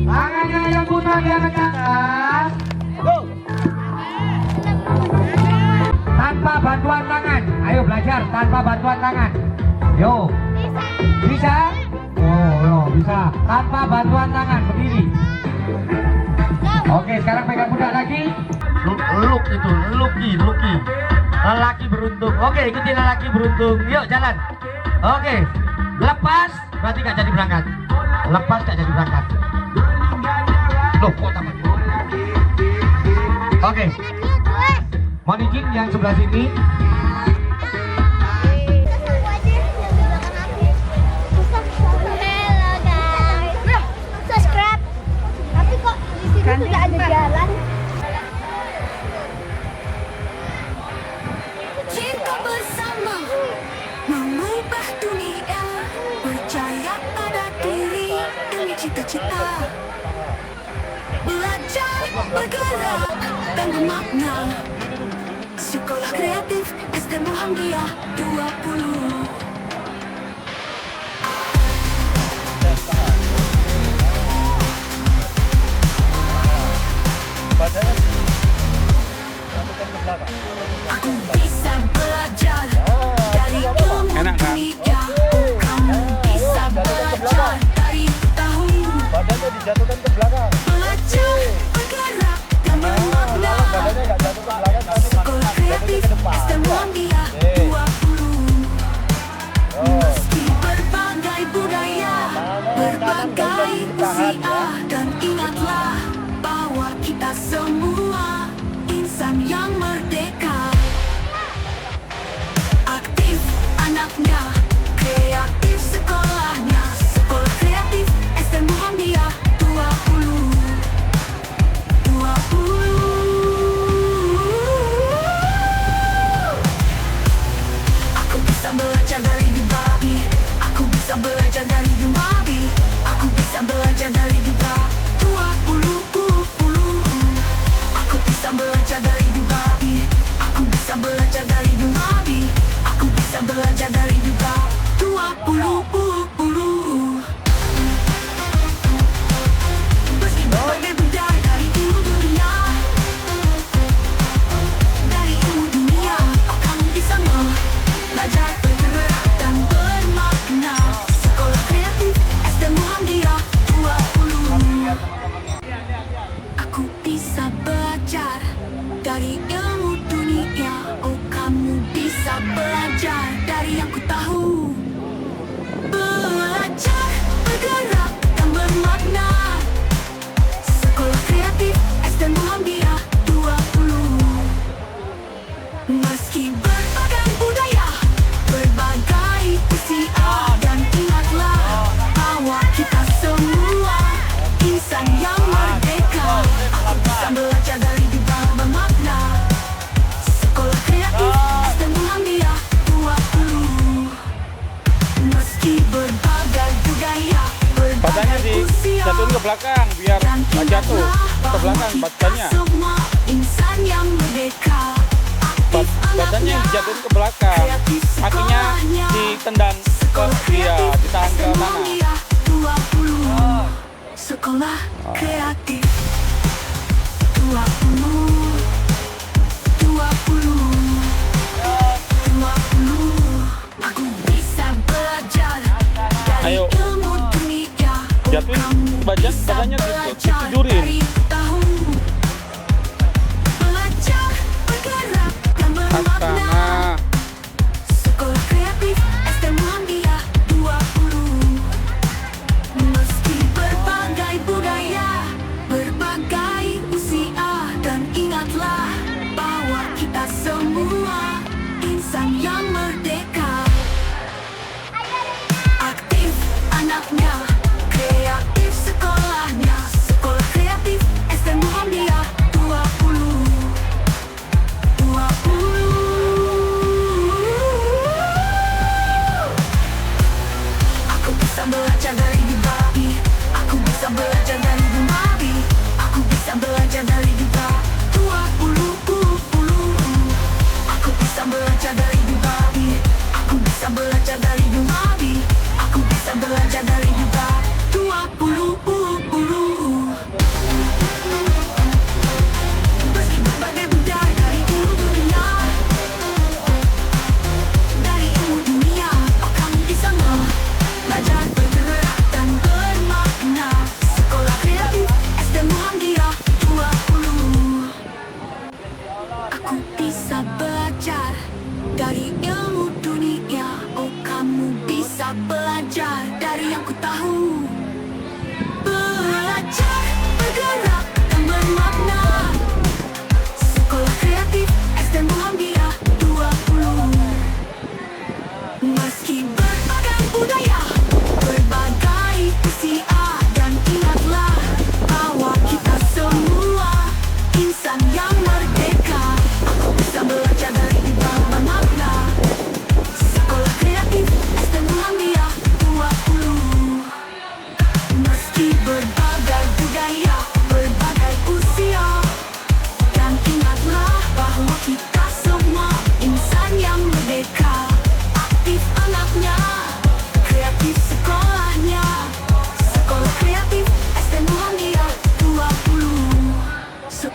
Tangannya yang putar di atas. Tanpa bantuan tangan. Ayo belajar tanpa bantuan tangan. Yo. Bisa? Oh, bisa. Tanpa bantuan tangan berdiri. Oke, sekarang pegang pundak lagi. Look itu, Lucky. Lelaki beruntung. Oke, ikuti lelaki beruntung. Yuk jalan. Oke. Lepas berarti gak jadi berangkat. Lepas gak jadi berangkat. Loh, kok tambah? Oke. Mohon izin yang sebelah sini. Subscribe. Tapi kok di sini tidak ada jalan. Cinta bersama mengubah dunia, percaya pada diri demi cita-cita, belajar bergerak dan bermakna. Sekolah Kreatif SD Muhammadiyah 20. Aku bisa belajar dari ilmu dunia. Kamu bisa belajar dari tahu. Badannya dijatuhkan ke belakang. Belajar bergerak dan bermakna. Badannya nggak jatuh ke belakang. Sekolah Kreatif SD Muhammadiyah 20. Meski berbagai budaya, berbagai usia, dan ingatlah bahwa kita semua insan yang merdeka. Aktif anaknya, kreatif sekolahnya. Sekolah Kreatif SD Muhammadiyah 20. Aku bisa belajar dari Dubai. Aku bisa belajar dari Dubai. Aku bisa belajar dari Dubai 20. Aku bisa belajar dari Dubai. Aku bisa belajar dari Dubai. Aku bisa belajar dari Dubai 20. Meski berbagai budaya dari ilmu dunia, dari ilmu dunia, kamu bisa belajar bergerak dan bermakna. Sekolah Kreatif SD Muhammadiyah 20. Aku bisa belajar dari ilmu dunia. Oh, kamu bisa belajar dari yang ku tahu. Belajar bergerak dan bermakna. Sekolah Kreatif SD Muhammadiyah 20. Meski berbagai budaya, berbagai usia, dan ingatlah bahwa kita semua insan yang merdeka. Aku bisa belajar dari Dubai bermakna. Sekolah Kreatif SD Muhammadiyah 20. Meski berbagai budaya, Badannya berbagai usia, dijatuhin ke belakang biar dan nggak jatuh ke belakang kita badannya. semua insan yang merdeka. Aktif Badannya yang dijatuhin ke belakang, kreatif kakinya sekolahnya. ditendang ke Sekolah dia, Kreatif ditahan ke SD tanah. Muhammadiyah 20. Sekolah Kreatif 20. 20. Aku bisa belajar dari Ayo. ilmu dunia. Jatuhin Kamu badannya bisa belajar ditidurin. dari tahu. Belajar bergerak dan bermakna. Astaga. Sekolah Kreatif SD Muhammadiyah 20. Meski berbagai budaya, berbagai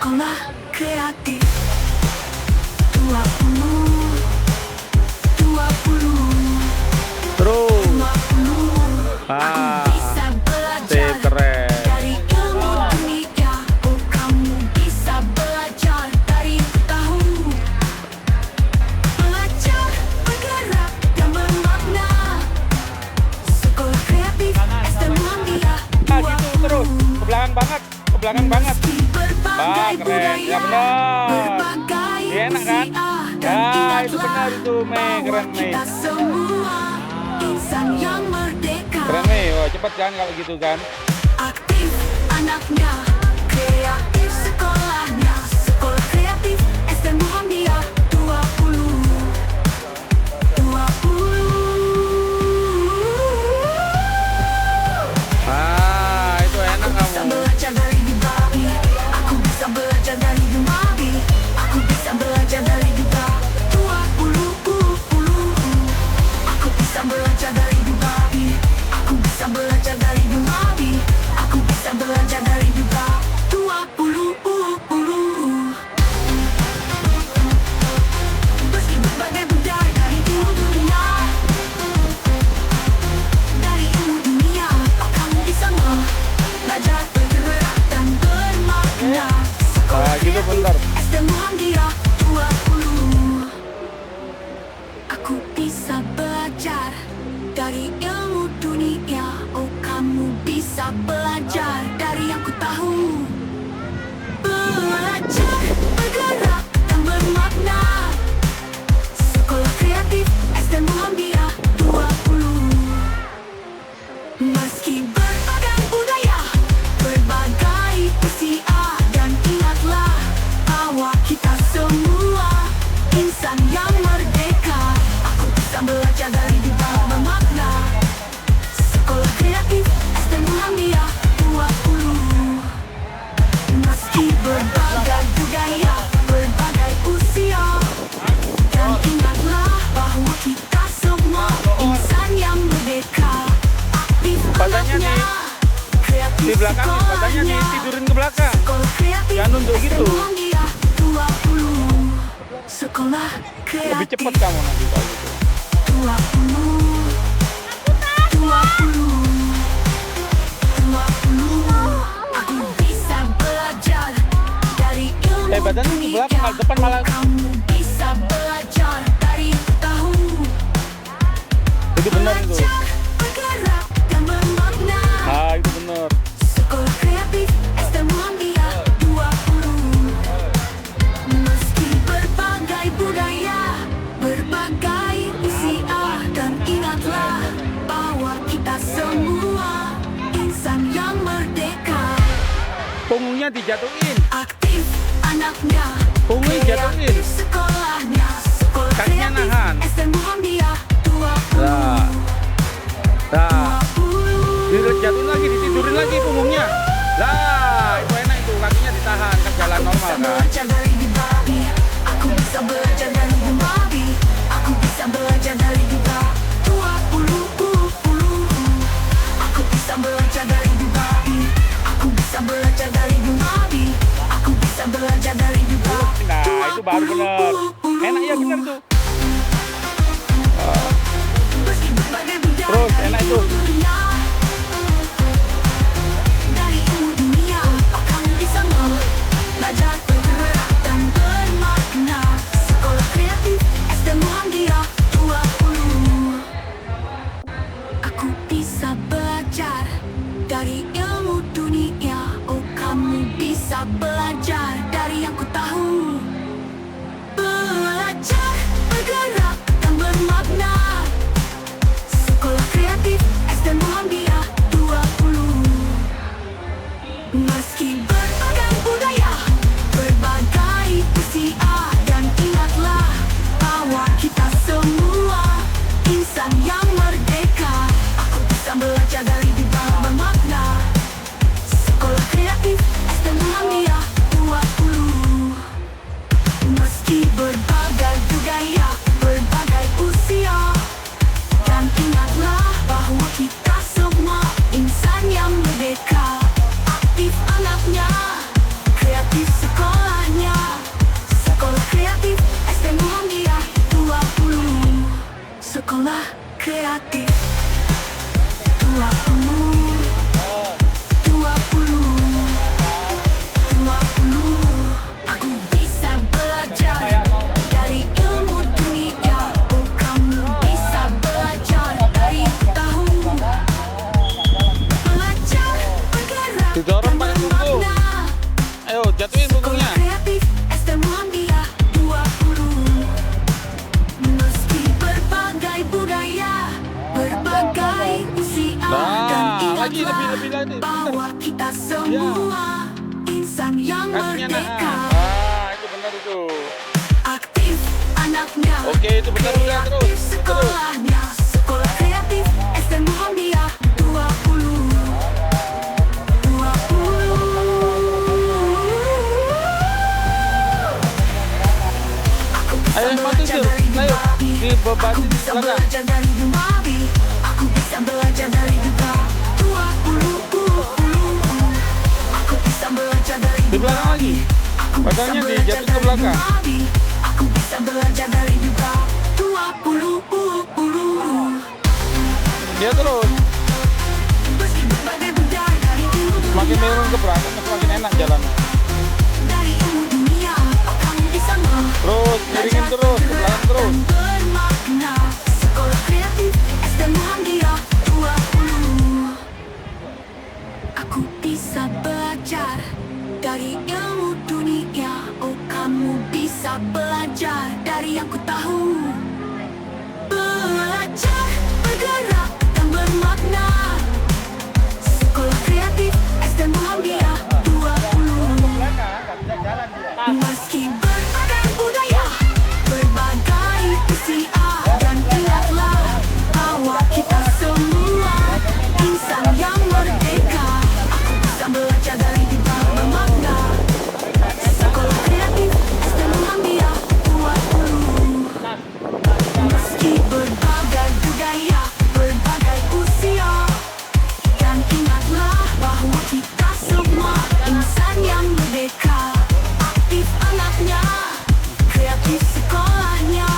Sekolah Kreatif 20 Terus. 20 Ah, bisa belajar keren. dari ilmu dunia. Oh, kamu bisa belajar dari tahu. Belajar, bergerak, dan bermakna. Sekolah Kreatif STM Muhammadiyah Ah, gitu terus. Ke belakang banget. Ke belakang banget. Meski berbagai keren. budaya, Ya benar. berbagai Ya, enak kan? usia, dan Ya, itu ingatlah benar itu, Mei. bahwa Keren, Mei. kita semua insan yang merdeka. Keren nih. Wah, cepet kan kalau gitu kan. Aktif anaknya, kreatif sekolahnya. Sekolah Kreatif STM Muhammadiyah 20. Ah, itu enak Bisa kamu. belajar dari Dubai. Aku bisa belajar dari Dubai. Aku bisa belajar dari Dubai. 20. Aku bisa belajar dari Dubai. Aku bisa belajar dari Dubai. Aku bisa belajar dari Dubai. 20. Meski berbagai budaya dari dunia. Dari ilmu dunia, kamu bisa belajar, bergerak, dan bermakna. Ah, gitu bentar. STM Muhammadiyah 20. Aku bisa belajar dari ilmu dunia. Oh, kamu bisa belajar dari yang ku tahu. Belajar, bergerak, dan bermakna. Sekolah Kreatif STM Muhammadiyah 20. Meski berbagai budaya, berbagai usia, dan ingatlah bahwa kita semua insan yang merdeka. Aku bisa belajar dari Dubai bermakna. Sekolah Kreatif STM Muhammadiyah 20. Meski berbagai budaya, berbagai usia, dan ingatlah bahwa kita semua insan yang merdeka. Aktif Badannya anaknya, nih, kreatif di belakang nih, badannya nih, sekolahnya. tidurin ke belakang. Sekolah Kreatif Jangan nunduk STM gitu. Muhammadiyah 20. Sekolah Kreatif Lebih cepet kamu nanti kalau gitu. 20. 20. Aku bisa belajar dari ilmu Badannya ke dunia. belakang, kalau depan malah. Kamu bisa belajar dari tahu. Itu benar itu. Belajar, bergerak, dan bermakna. Ah, itu benar. Sekolah Kreatif STM Muhammadiyah 20. Meski berbagai budaya, berbagai usia, dan ingatlah bahwa kita semua insan yang merdeka. Punggungnya dijatuhin. Aktif anaknya, Punggungnya jatuhin. kreatif sekolahnya. Sekolah Kakinya Kreatif nahan. STM Muhammadiyah 20. Nah. Nah. Jatuhin lagi, ditidurin lagi punggungnya. Lah, itu enak itu. Kakinya ditahan, kan jalan normal kan. Belajar dari Dubai. Aku bisa belajar dari Dubai. Aku bisa belajar dari Dubai. 20. Aku bisa belajar dari Dubai. Aku bisa belajar dari Dubai. Aku bisa belajar dari Dubai. Nah, itu baru benar. Enak ya benar tuh. Meski berbagai budaya Terus, enak dari itu. dunia. Dari ilmu dunia, kamu bisa belajar, bergerak, dan bermakna. Sekolah Kreatif STM Muhammadiyah 20. Aku bisa belajar dari ilmu dunia. Oh, kamu bisa belajar dari yang ku tahu. jatuhin punggungnya. Kreatif STM Muhammadiyah 20. Meski berbagai budaya, berbagai usia dan lagi ingatlah lebih lagi. bahwa kita semua insan yang Kakinya merdeka. itu benar itu. Aktif anaknya, Oke, itu benar udah kreatif terus. sekolahnya. Sekolah kreatif STM Muhammadiyah 20. Ayo yang mati tuh, ayo di beban di Bisa belakang. belajar dari Dumabi. Aku bisa belajar dari Duka 20. Aku bisa belajar dari Di belakang lagi. Badannya dijatuhin ke belakang. Aku bisa belajar dari Duka 20. Dia terus. Meski berbagai budaya dari ilmu Semakin dunia, turun ke belakang semakin enak jalannya. dari ilmu dunia, kamu bisa Terus miringin terus ke belakang terus. bermakna. Sekolah kreatif STM Muhammadiyah 20. Aku bisa belajar dari ilmu dunia. Oh, kamu bisa belajar dari yang ku tahu. Belajar, bergerak, dan bermakna. Sekolah kreatif STM Muhammadiyah 20. Meski berbagai budaya, berbagai usia, dan ingatlah bahwa kita semua insan yang merdeka. Aku bisa belajar dari Duka bermakna. Sekolah kreatif STM Muhammadiyah 20. Meski berbagai budaya, berbagai usia, dan ingatlah bahwa kita semua insan yang merdeka. Aktif anaknya, kreatif sekolahnya.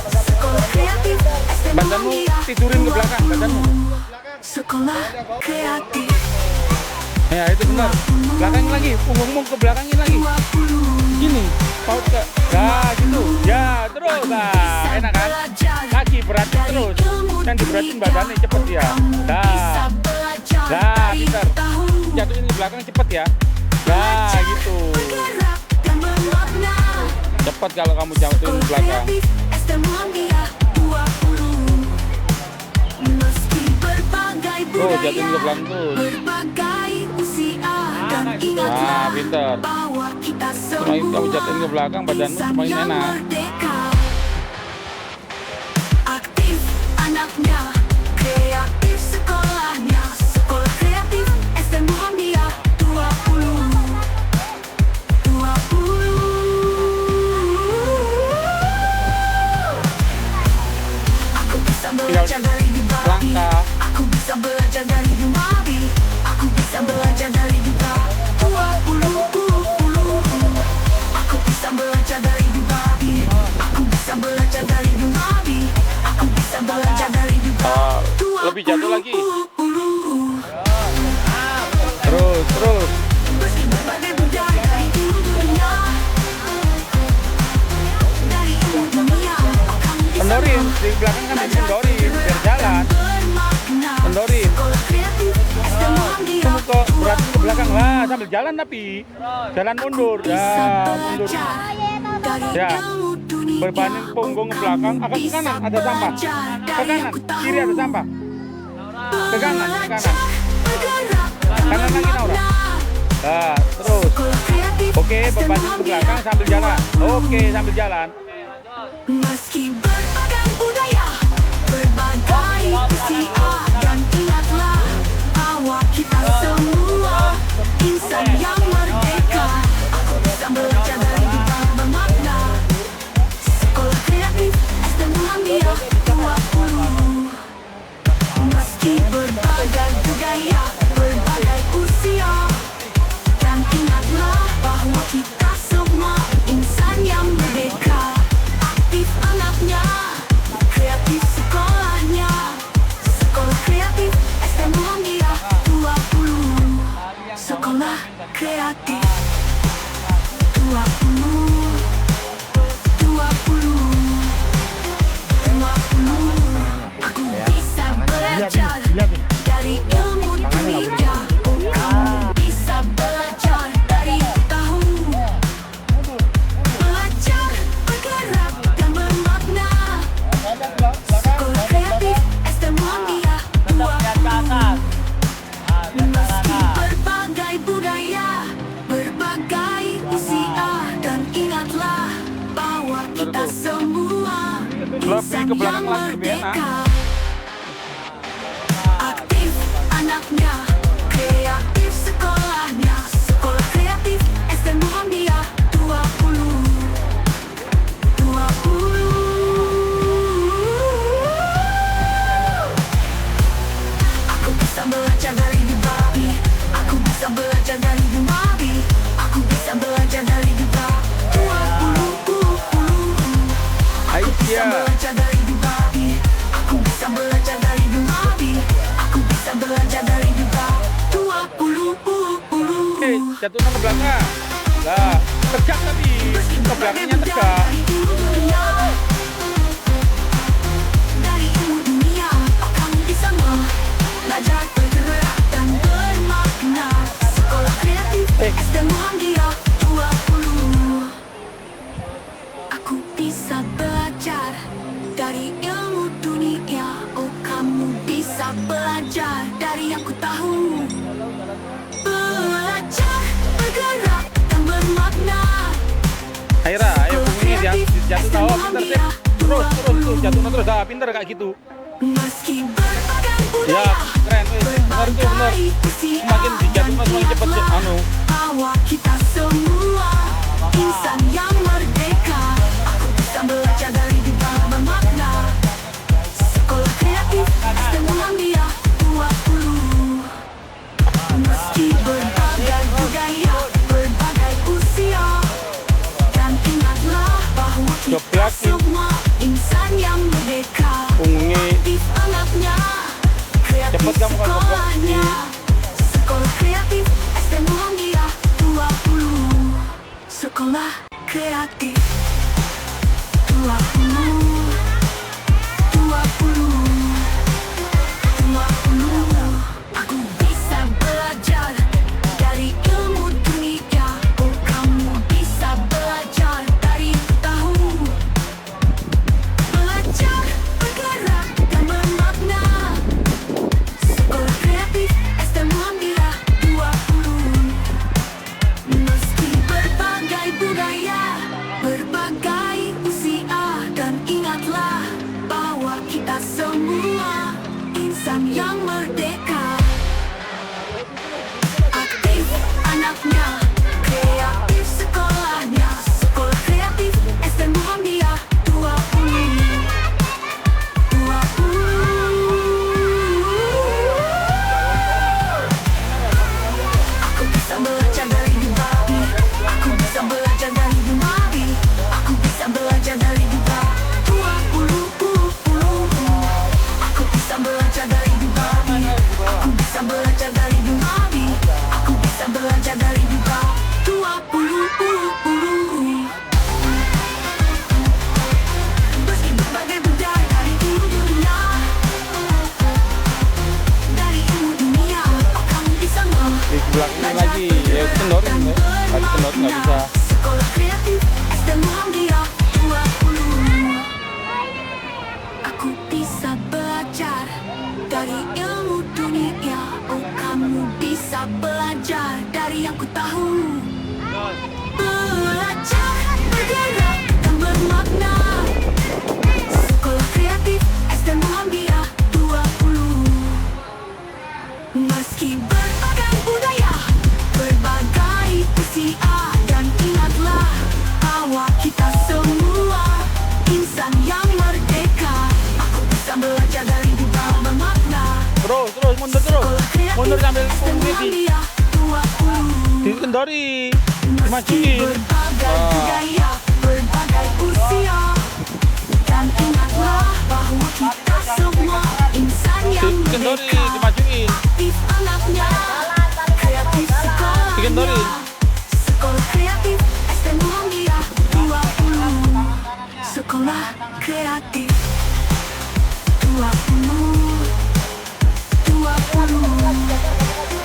Sekolah kreatif STM Badanmu Muhammadiyah tidurin ke belakang, badanmu. Sekolah kreatif Ya itu benar. Belakangin lagi, punggungmu ke belakangin lagi. 20. Gini, paut ke. Nah gitu. Ya terus. Nah enak kan? Kaki beratin terus. Yang diberatin badannya cepet ya. Nah, nah pintar. Jatuhin ke belakang cepet ya. Nah gitu. Cepet kalau kamu jatuhin ke belakang. Tuh jatuhin ke belakang tuh. Berbagai usia dan Nah ingatlah pintar. bahwa kita Semakin kamu jatuhin ke belakang badanmu insan semakin yang enak. merdeka. Aktif anaknya, kreatif sekolahnya. Sekolah kreatif STM Muhammadiyah 20. Aku bisa belajar dari Duka. Langkah. Aku bisa belajar dari Dumabi. Aku bisa belajar dari Duka 20. Aku bisa belajar dari Dumabi. Aku bisa belajar dari Dumabi. Aku bisa belajar dari Duka Lebih jatuh lagi. 20. Terus. Meski berbagai budaya dari ilmu dunia, dari ilmu dunia, kamu bisa Kendorin di belakang kan dikendorin biar jalan. bermakna. Kendorin. Sekolah kreatif STM Muhammadiyah Kamu ke beratin ke belakang lah sambil jalan tapi jalan mundur. bisa Ya mundur. belajar dari Ya. ilmu dunia. Berbanin punggung ke belakang, agak ke kanan ada sampah. Ke kanan, kiri ada sampah. Ke kanan, ke kanan. Kanan lagi Naura. Nah, terus. Oke, bebanin ke belakang sambil jalan. Oke, sambil jalan. Meski berbagai budaya, berbagai usia, dan ingatlah bahwa kita semua insan yang merdeka. Aku bisa belajar dari Duka bermakna. Sekolah kreatif STM Muhammadiyah 20. Meski berbagai budaya, berbagai usia, dan ingatlah bahwa kita semua insan yang merdeka. Aktif anaknya, ke belakang lagi lebih enak. Aktif anaknya, kreatif sekolahnya. Sekolah Kreatif SDN Muhammadiyah 20. Aku bisa belajar dari Dubai. Aku bisa belajar dari Dubai. Aku bisa belajar dari Dubai. 20. Aku bisa Aisyah. belajar dari Dubai. Aku bisa belajar dari Dubai. Aku bisa belajar dari Dubai. 20. Jatuhnya ke belakang. Lah, tegak tadi. Ke belakangnya tegak. Dari ilmu dunia, kamu bisa belajar bergerak dan bermakna. Sekolah Kreatif SDN Muhammadiyah 20. Aku bisa belajar dari ilmu dunia. Oh, kamu bisa belajar dari yang ku tahu. Belajar bergerak dan bermakna. Aira, ayo punggungnya jatuh tahu pinter sih. Terus tuh jatuh terus dah pinter kayak gitu. Meski berbagai Ya, budaya, keren tuh. Benar tuh benar. Semakin dijatuh semakin cepet anu. bahwa kita semua insan yang merdeka. Aku bisa belajar dari Dubai bermakna. Sekolah Kreatif SDN Muhammadiyah 20. Meski berbagai budaya, berbagai usia, dan ingatlah bahwa kita Coplakin. semua insan yang merdeka. Punggungnya Aktif anaknya, kreatif Cepet kamu kalau sekolahnya. Sekolah Kreatif SDN Muhammadiyah 20. Sekolah Kreatif 20. 20. Aku bisa belajar dari ilmu dunia. Oh, kamu bisa belajar dari tahu. Belajar bergerak dan bermakna. Sekolah Kreatif SDN Muhammadiyah 20. Meski berbagai budaya, berbagai usia, dan ingatlah bahwa kita semua insan yang merdeka. Aktif anaknya, kreatif sekolahnya. Sekolah Kreatif SDN Muhammadiyah 20. 20. Aku bisa belajar dari Dubai. Aku bisa belajar dari Dubai. Aku bisa belajar dari Dubai. 20. Aku bisa belajar dari Dubai. Aku bisa belajar dari Dubai. Aku bisa belajar dari Dubai. 20. Meski berbagai budaya dari dunia, dari ilmu dunia, kamu bisa di belakangnya lagi. Ya kendorin ya. Tadi kendorin nggak bisa. Sekolah Kreatif SDN Muhammadiyah 20. Aku bisa belajar dari ilmu dunia. Oh, kamu bisa belajar dari yang ku tahu. Belajar bergerak dan bermakna. Sekolah Kreatif SDN Muhammadiyah 20. Meski berbagai budaya, berbagai usia, dan ingatlah bahwa kita semua insan yang merdeka. Aku bisa belajar dari Dubai bermakna. Terus mundur terus. Sekolah Kreatif Mundur sambil SDN punggungnya Muhammadiyah 20. dikendori. Meski Dimajuin. berbagai budaya, berbagai usia, dan ingatlah bahwa kita semua insan yang Dikendori, merdeka. dimajuin. Aktif anaknya, kreatif sekolahnya. Dikendorin. Sekolah Kreatif SDN Muhammadiyah 20. Sekolah Kreatif 20. 20.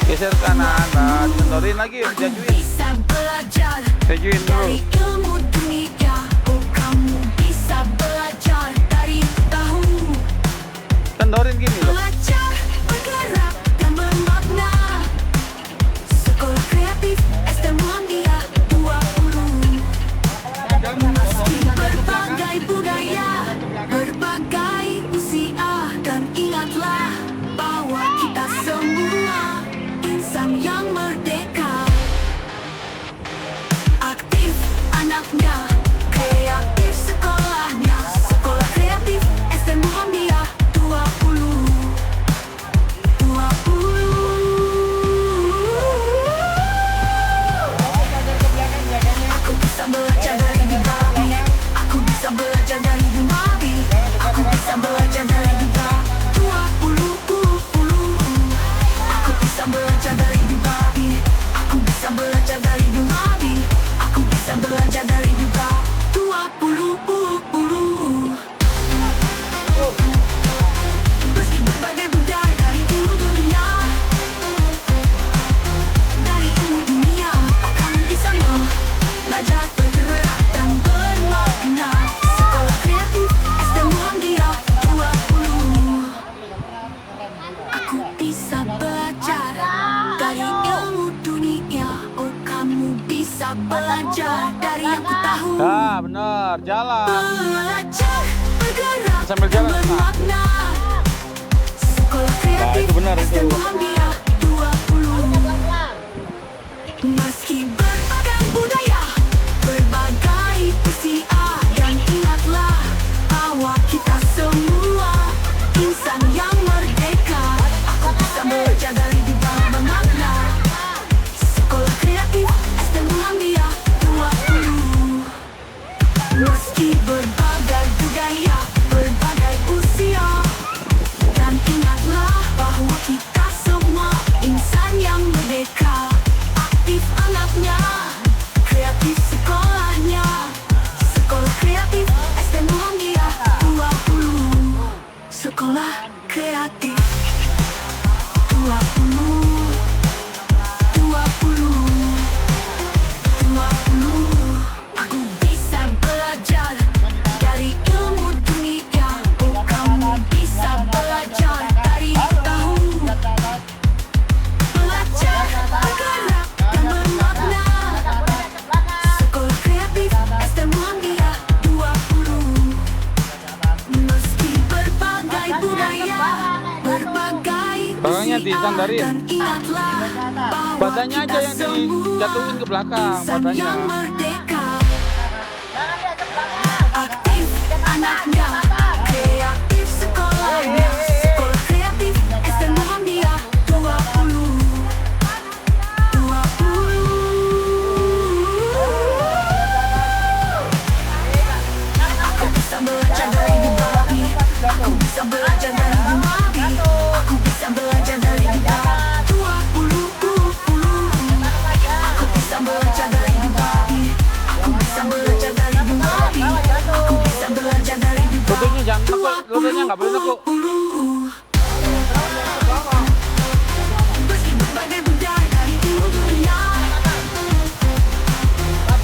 Geser kanan, nah dikendorin lagi, jajuin. Bisa belajar Jajuin dulu. dari ilmu dunia. Oh, kamu bisa belajar dari tahu. Kendorin gini loh. Belajar bergerak dan bermakna. Sekolah Kreatif SDN Muhammadiyah 20. Meski berbagai budaya, berbagai belajar dari yang ku tahu. Nah, bener, jalan. Belajar bergerak Sambil jalan, dan bermakna. Sekolah kreatif itu benar itu. STM Muhammadiyah 20. Meski berbagai budaya, berbagai usia, dan ingatlah bahwa kita semua insan yang merdeka. Aku bisa belajar dari berbagai makna. Sekolah kreatif STM Muhammadiyah 20. Meski berbagai budaya, berbagai usia, dan ingatlah bahwa kita semua insan yang merdeka. Aktif anaknya, kreatif sekolahnya. Sekolah kreatif STM Muhammadiyah 20. Sekolah kreatif 20. 20. Aku bisa belajar dari ilmu dunia. Oh, kamu bisa belajar dari tahu. Belajar bergerak dan bermakna. Sekolah kreatif STM Muhammadiyah 20. Meski berbagai budaya, berbagai Tangannya disandarin. dan ingatlah bahwa Badannya aja yang kita dijatuhin ke belakang, insan badannya. yang merdeka. Aktif anaknya, kreatif sekolahnya. Sekolah kreatif STM Muhammadiyah 20. 20. Aku bisa belajar dari Dubabi. Aku bisa belajar dari Dubabi. Aku bisa belajar dari Dubabi. 20. Aku bisa belajar dari Dubabi. Aku bisa belajar dari Dubabi. Aku bisa belajar dari Dubabi. Lututnya jangan nekuk, lututnya nggak boleh nekuk. Meski berbagai budaya dari ilmu dunia,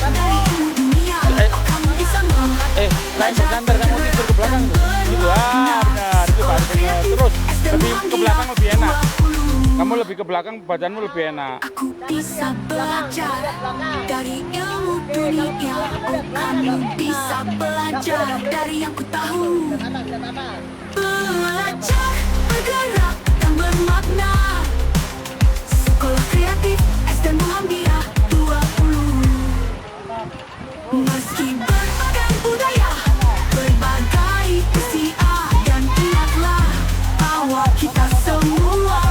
dari ilmu dunia, kamu bisa Lain bersandar, kamu tidur ke belakang tuh. Gitu, benar, itu baru benar. Terus, lebih ke belakang lebih enak. Kamu lebih ke belakang, badanmu lebih enak. Aku bisa belajar dari ilmu dunia. Oh, kamu bisa belajar dari yang ku tahu. Belajar bergerak dan bermakna. Sekolah kreatif STM Muhammadiyah 20. Meski berbagai budaya, berbagai usia, dan ingatlah bahwa kita semua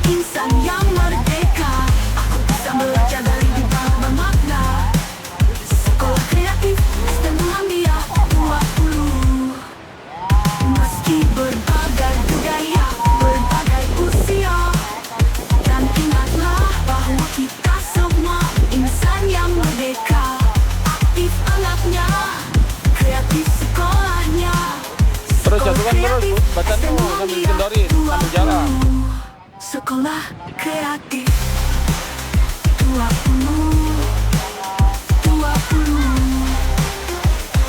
insan yang merdeka. Aku bisa belajar dari berbagai makna. Sekolah kreatif STM Muhammadiyah 20. Meski berbagai budaya, berbagai usia, dan ingatlah bahwa kita semua insan yang merdeka. Aktif anaknya, kreatif sekolahnya. Terus jatuhkan terus, badanmu sambil dikendorin, sambil jalan. Sekolah kreatif 20.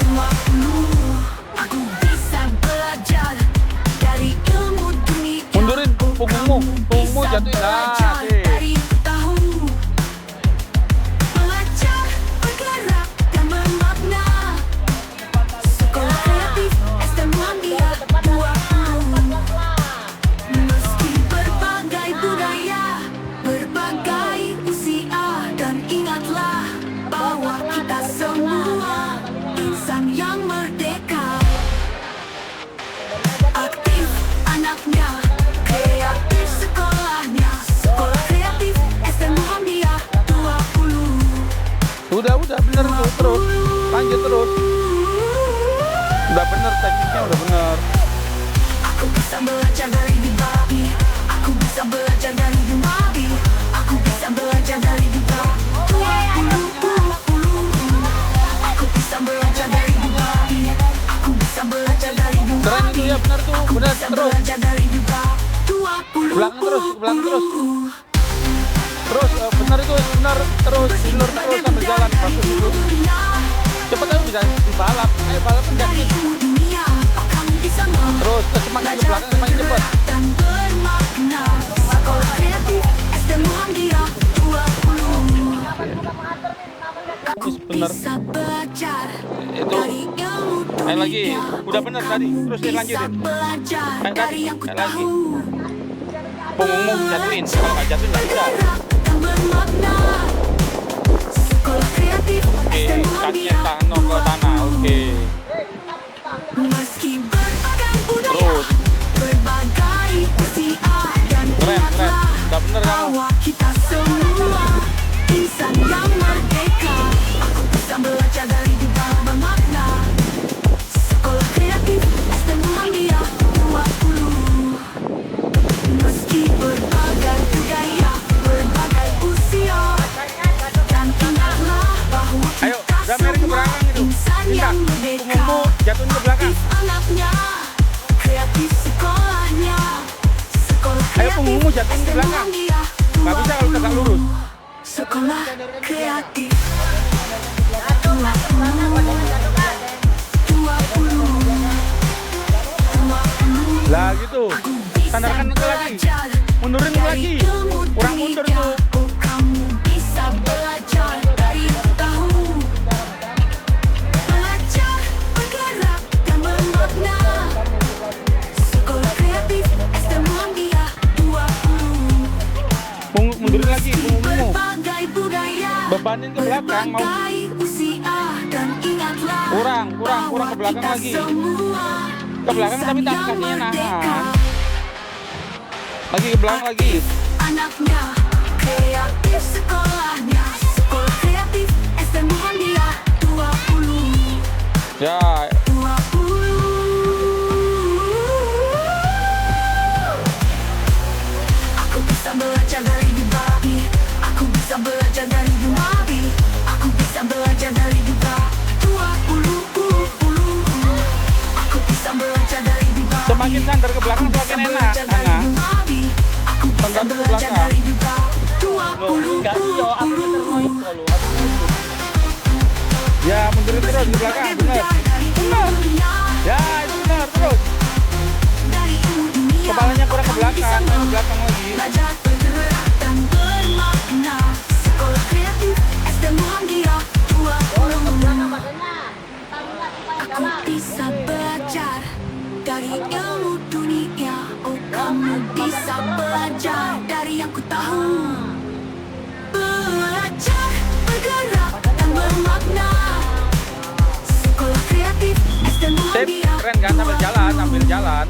20. Aku bisa belajar dari ilmu dunia. Mundurin punggungmu jatuhin. Nah, oke. Dari tahu. Belajar bergerak dan bermakna. Sekolah kreatif STM Muhammadiyah 20. Meski berbagai budaya, berbagai usia, dan ingatlah bahwa kita semua insan yang merdeka. Aktif anaknya, kreatif sekolahnya. Sekolah kreatif STM Muhammadiyah 20. Udah bener tuh, terus. Lanjut terus. Udah bener, tekniknya udah bener. Aku bisa belajar dari Dubabi. Aku bisa belajar dari Dubabi. Aku bisa belajar dari Dubabi. 20. Aku bisa belajar dari Dubabi. Aku bisa belajar dari Dubabi. Keren itu ya, bener tuh, bener, Bisa terus. belajar dari Dubabi. 20. Belakang terus, belakang terus. Terus, bener itu, bener, terus, dilur terus sambil jalan. Bagus itu. Cepet aja bisa dibalap. Ayo balap enggak nih. Terus, semakin ke belakang semakin cepet. Dan bermakna. Sekolah kreatif STM Muhammadiyah 20. Terus bener. bisa belajar Itu. dari ilmu Kayak lagi. dunia. Udah bener tadi. Terus Bisa dilanjutin. belajar Kayak dari tadi. yang ku Kayak lagi. tahu. Punggungmu jatuhin. Kalau nggak jatuhin nggak bisa. Bergerak dan bermakna. Sekolah kreatif Oke, STM kakinya Muhammadiyah tahan ke tanah. Oke. Meski berbagai budaya, Terus. berbagai usia dan Keren, keren. ingatlah Udah bener kamu. bahwa kita semua insan yang merdeka. Aku bisa belajar dari juga bermakna. Sekolah kreatif STM Muhammadiyah 20. Meski berbagai budaya, berbagai usia, dan ingatlah bahwa Ayo, kita udah Mary ke belakang itu. insan Cinta, yang merdeka. punggungmu jatuhin ke belakang. Kreatif anaknya, kreatif sekolahnya. Sekolah Ayo, punggungmu jatuhin ke belakang. Muhammadiyah Nggak bisa kalau tegak lurus. Sekolah kreatif 20. Lah gitu. Sandarkan ke lagi. Mundurin lagi. Kurang mundur tuh. Kamu bisa belajar dari tahu. Belajar, bergerak, dan bermakna. Sekolah kreatif STM Muhammadiyah 20. Mundurin lagi punggungmu. Berbagai budaya, Bebanin ke belakang. Mau berbagai usia, dan ingatlah kurang ke bahwa belakang kita lagi. semua Ke belakang tapi insan tangan yang kakinya merdeka. nahan. Lagi ke belakang lagi. Anaknya kreatif sekolahnya. Sekolah kreatif STM Muhammadiyah 20. Ya, 20. Aku bisa belajar dari Dubai. Aku bisa belajar dari Dubai. Aku bisa belajar dari Dubai 20. Aku bisa belajar dari Dubai. semakin sandar ke belakang semakin enak. Ana. Aku bisa Sandar ke belajar belakang. dari Dubai 20. Ya, mundurin terus ke belakang. Bener. Bener. Ya, itu benar terus. Kepalanya kurang ke belakang, main ke belakang lagi. Belajar bergerak dan bermakna. Sekolah kreatif STM Muhammadiyah 20. Aku bisa belajar dari ilmu dunia. Oh, kamu bisa belajar dari yang ku tahu. Belajar, bergerak, dan bermakna. Sekolah kreatif STM Sip, Muhammadiyah keren kan sambil jalan.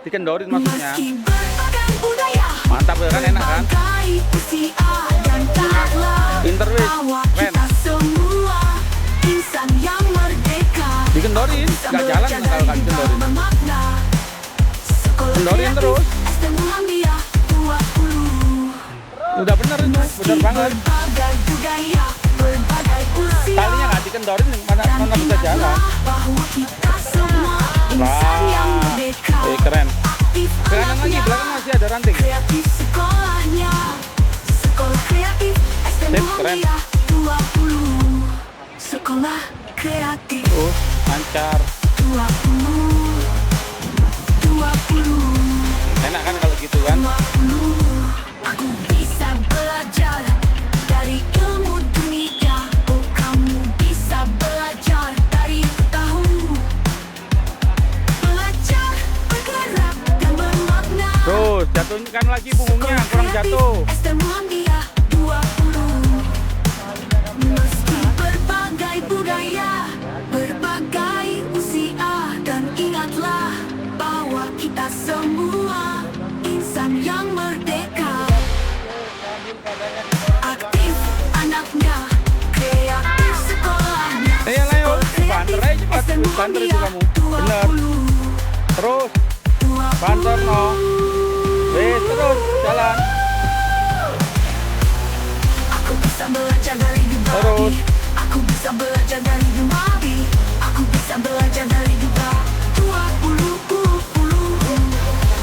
Dikendorin maksudnya. Meski berbagai budaya, Mantap ya kan, enak kan? berbagai usia, dan ingatlah Pinter wis, bahwa keren. kita semua insan yang merdeka. Dikendorin, nggak jalan Belajar kalau nggak dari dikendorin. bermakna. Sekolah Kendorin kreatif terus. STM Muhammadiyah 20. Udah bener itu, bener banget. Berbagai budaya, berbagai usia. Talinya nggak dikendorin, mana bisa jalan. Bahwa kita semua insan yang merdeka. Keren. Aktif Kanan lagi, anaknya, belakang masih ada ranting. kreatif sekolahnya. Sekolah kreatif STM Sip, keren. Muhammadiyah 20. Sekolah kreatif Lancar. 20. Enak kan kalau gitu kan? 20. Aku bisa belajar dari ilmu dunia. Oh, kamu bisa belajar dari tahu. Belajar, bergerak, dan bermakna. Terus, jatuhkan lagi punggungnya, kurang jatuh. STM Muhammadiyah 20. Meski berbagai budaya, berbagai usia, dan ingatlah bahwa kita semua insan yang merdeka. Aktif anaknya, kreatif sekolahnya. Ayo, ayo, banter aja cepat. STM Banter itu kamu. Muhammadiyah Bener. Terus, banter no. Wes, terus, jalan. Aku bisa belajar dari Dubai. Terus. Aku bisa belajar dari Dubai. Aku bisa belajar dari Dubai 20.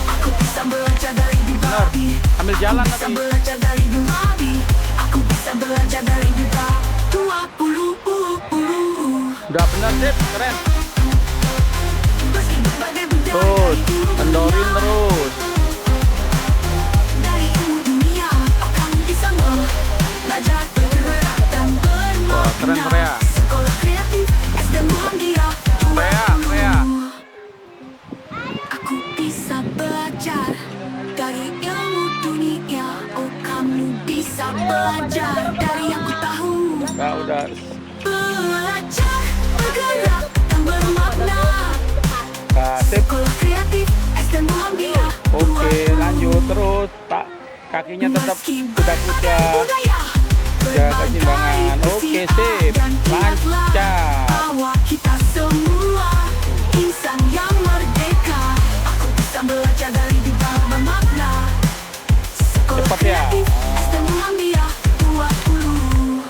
Aku bisa belajar dari Bener. Dubai. Ambil jalan Bisa tapi. belajar dari Dubai. Aku bisa belajar dari Dubai 20. Udah bener, sip, keren. Meski berbagai budaya, Terus, kendorin terus. dari ilmu dunia, kamu bisa belajar bergerak dan bermakna. keren Freya. Sekolah kreatif SD Muhammadiyah Freya, Freya. Aku bisa belajar dari ilmu dunia. Oh, kamu bisa belajar dari yang ku tahu. Kak udah. Belajar, bergerak, dan bermakna. Kak, sip. Sekolah kreatif SD Muhammadiyah. Oke, lanjut terus. Tak, kakinya tetap kuda-kuda. Jaga keseimbangan. Oke, sip. Lancar. Bahwa kita semua insan yang merdeka. Aku bisa belajar dari dibalik bermakna. Sekolah Cepat ya. kreatif SD Muhammadiyah 20.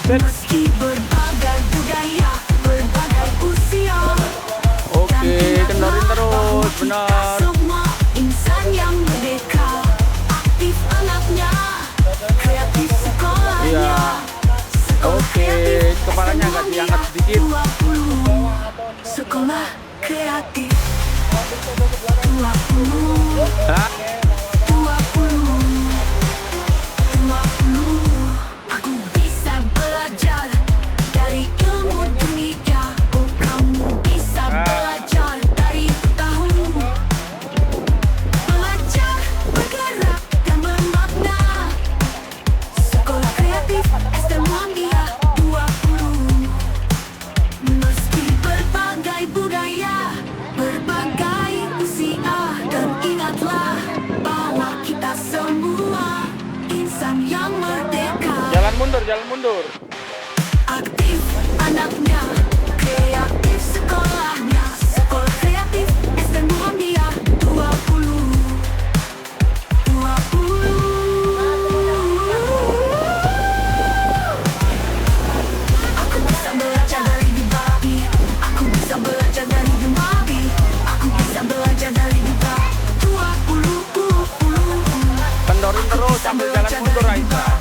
Sip. Meski berbagai budaya, berbagai usia. Oke, kendorin terus. Benar. Semua insan yang merdeka, aktif anaknya, kreatif sekolahnya. Iya. Oke, kepalanya agak diangkat sedikit. 20. Sekolah kreatif 20. Hah? 20. Aku bisa belajar dari ilmu dunia. Oh, kamu bisa belajar dari tahu. Belajar, bergerak, dan bermakna. Sekolah kreatif SD Muhammadiyah 20. Meski berbagai budaya, berbagai usia, dan ingatlah bahwa kita semua insan yang merdeka. Jalan mundur, jalan mundur. Aktif anaknya, kreatif sekolahnya. Sekolah kreatif SD Muhammadiyah 20. 20. Aku bisa belajar dari Dibabi. Aku bisa belajar dari Dibabi. Aku bisa belajar dari Dibabi 20. Kendorin terus sambil jalan mundur Aisyah.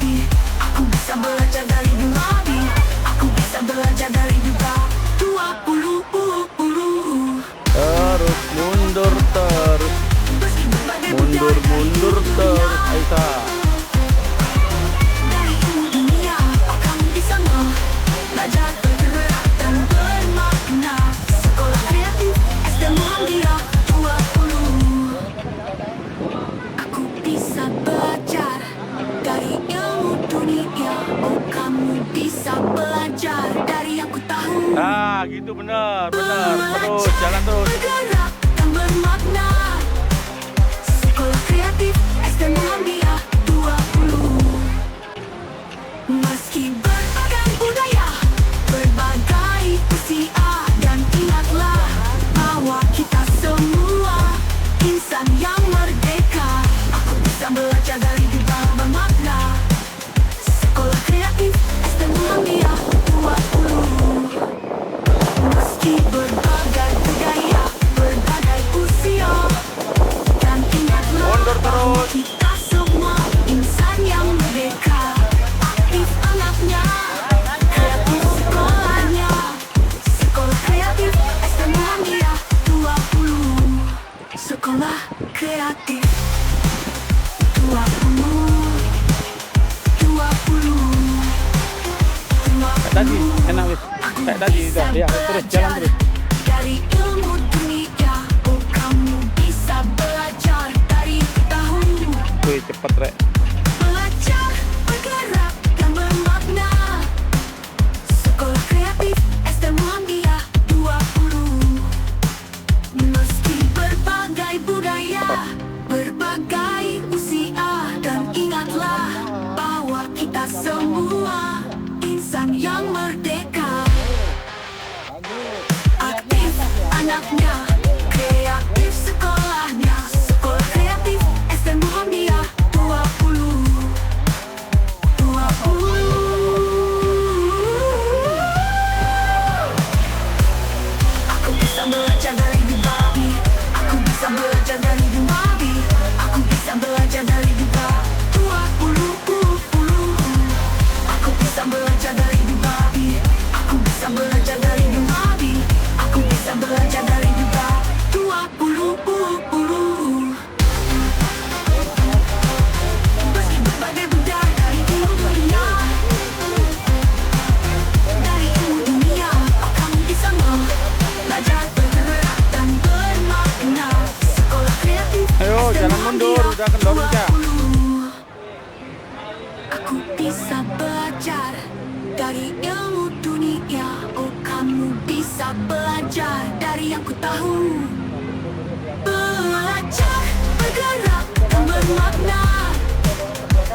Aku bisa belajar dari Dibabi. Aku bisa belajar dari Dibabi 20. Terus mundur terus. Meski berbagai Mundur budaya, mundur ilmu terus dunia. Aisyah. Dari ilmu dunia, kamu bisa belajar bergerak dan bermakna. Sekolah kreatif SD Muhammadiyah 20. Aku bisa belajar dari ilmu dunia. Oh, kamu bisa belajar dari yang ku tahu. Nah, gitu bener, bener. Terus, jalan terus. Bergerak dan bermakna. Sekolah kreatif SD Muhammadiyah 20. Meski berbagai budaya, berbagai usia, dan ingatlah bahwa kita semua insan yang merdeka. Aku bisa belajar dari dibalik bermakna. Sekolah kreatif SD Muhammadiyah 20. Meski berbagai budaya, berbagai usia, dan ingatlah Mundur bahwa terus. kita semua insan yang merdeka. Aktif anaknya, kreatif sekolahnya. Sekolah kreatif SD Muhammadiyah 20. Sekolah kreatif 20. 20. Kayak tadi, enak wis. Kayak tadi udah, ya terus jalan terus. Dari ilmu dunia, oh kamu bisa belajar dari tahu. Wih, cepet rek. Belajar, bergerak, dan bermakna. Sekolah kreatif SD Muhammadiyah 20. Meski berbagai budaya, berbagai usia, dan ingatlah bahwa kita semua insan yang merdeka. Aktif anaknya, kreatif sekolahnya. Sekolah kreatif SD Muhammadiyah 20. 20. Aku bisa belajar dari Dibabi. Aku bisa belajar dari Dibabi. Aku bisa belajar dari Dibabi 20. Aku bisa belajar dari Dibabi. Aku bisa belajar dari Dibabi. Aku bisa belajar dari Dibabi udah kendorin Ca. Aku bisa belajar dari ilmu dunia. Oh, kamu bisa belajar dari yang ku tahu. Belajar, bergerak, dan bermakna.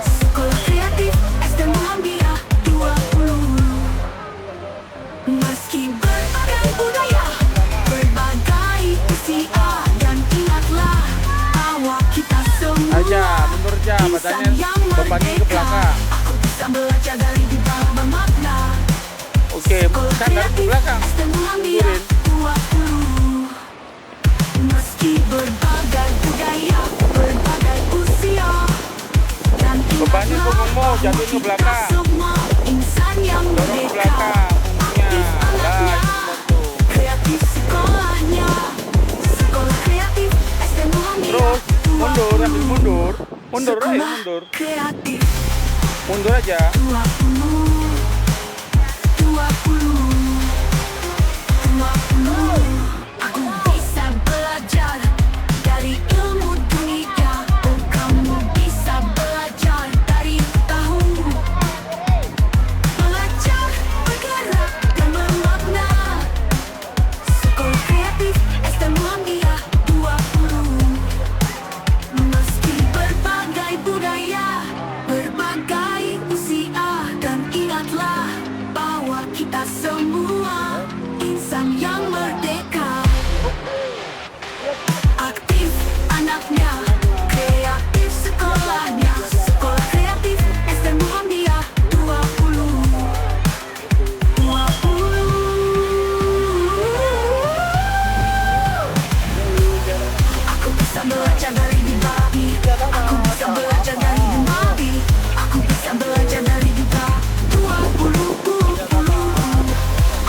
Sekolah Kreatif SD Muhammadiyah 20. Meski berbagai budaya, berbagai usia, dan ingatlah bahwa kita semua Aja, mundur Ca, badannya bebannya ke belakang. Aku bisa belajar dari dunia bermakna. Oke, bukan dari ke belakang. Mundurin. Meski berbagai budaya, berbagai usia, dan Bebannya punggungmu jatuhin ke belakang. semua insan yang Dorong ke merdeka. belakang punggungnya. Lah, itu bantu. Kreatif sekolahnya, Sekolah Kreatif SD Muhammadiyah. Terus mundur, ambil mundur. Mundur, ayo Sekolah mundur. Kreatif Mundur aja. 20. Aku bisa belajar dari ilmu dunia. Oh, kamu bisa belajar dari tahu. Belajar, bergerak, dan bermakna. Sekolah Kreatif SD Muhammadiyah 20. Meski berbagai budaya, berbagai usia, dan ingatlah bahwa kita semua insan yang merdeka. Aktif anaknya, kreatif sekolahnya. Sekolah Kreatif SD Muhammadiyah 20. Aku bisa belajar dari Bibabi. Aku bisa belajar dari Bibabi. Aku bisa belajar dari Biba 20.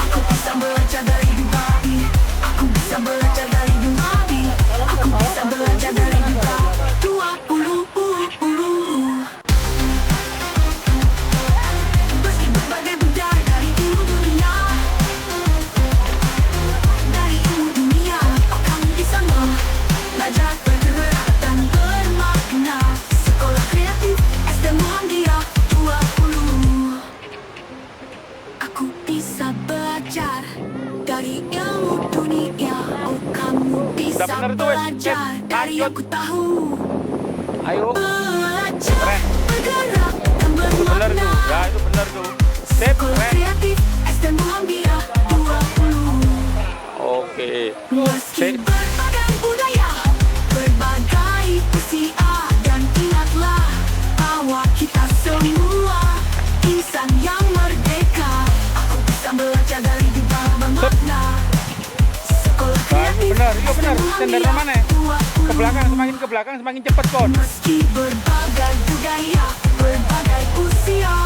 Aku bisa belajar dari Bibabi. Aku bisa belajar dari Bibabi. Aku bisa belajar dari Biba 20. Meski berbagai budaya dari ilmu dunia, dari ilmu dunia, kamu bisa belajar, bergerak, dan bermakna. Sekolah Kreatif SD Muhammadiyah 20. Aku bisa belajar dari ilmu dunia. Oh, kamu bisa Udah bener tuh, wes. belajar dari yang ku tahu. Ayo. Belajar, Keren. bergerak, dan Bener bermakna. tuh. Ya, itu bener tuh. Sip, Sekolah keren. Kreatif SD Muhammadiyah 20. Oke. Meski Sip. berbagai budaya, berbagai usia, dan ingatlah bahwa kita semua insan yang merdeka. Aku bisa belajar dari dunia bermakna. Sekolah Bagus, Kreatif bener. Iya bener. SD Tendernya mana? Ke belakang, ke belakang semakin cepet kon. Meski berbagai budaya, berbagai usia,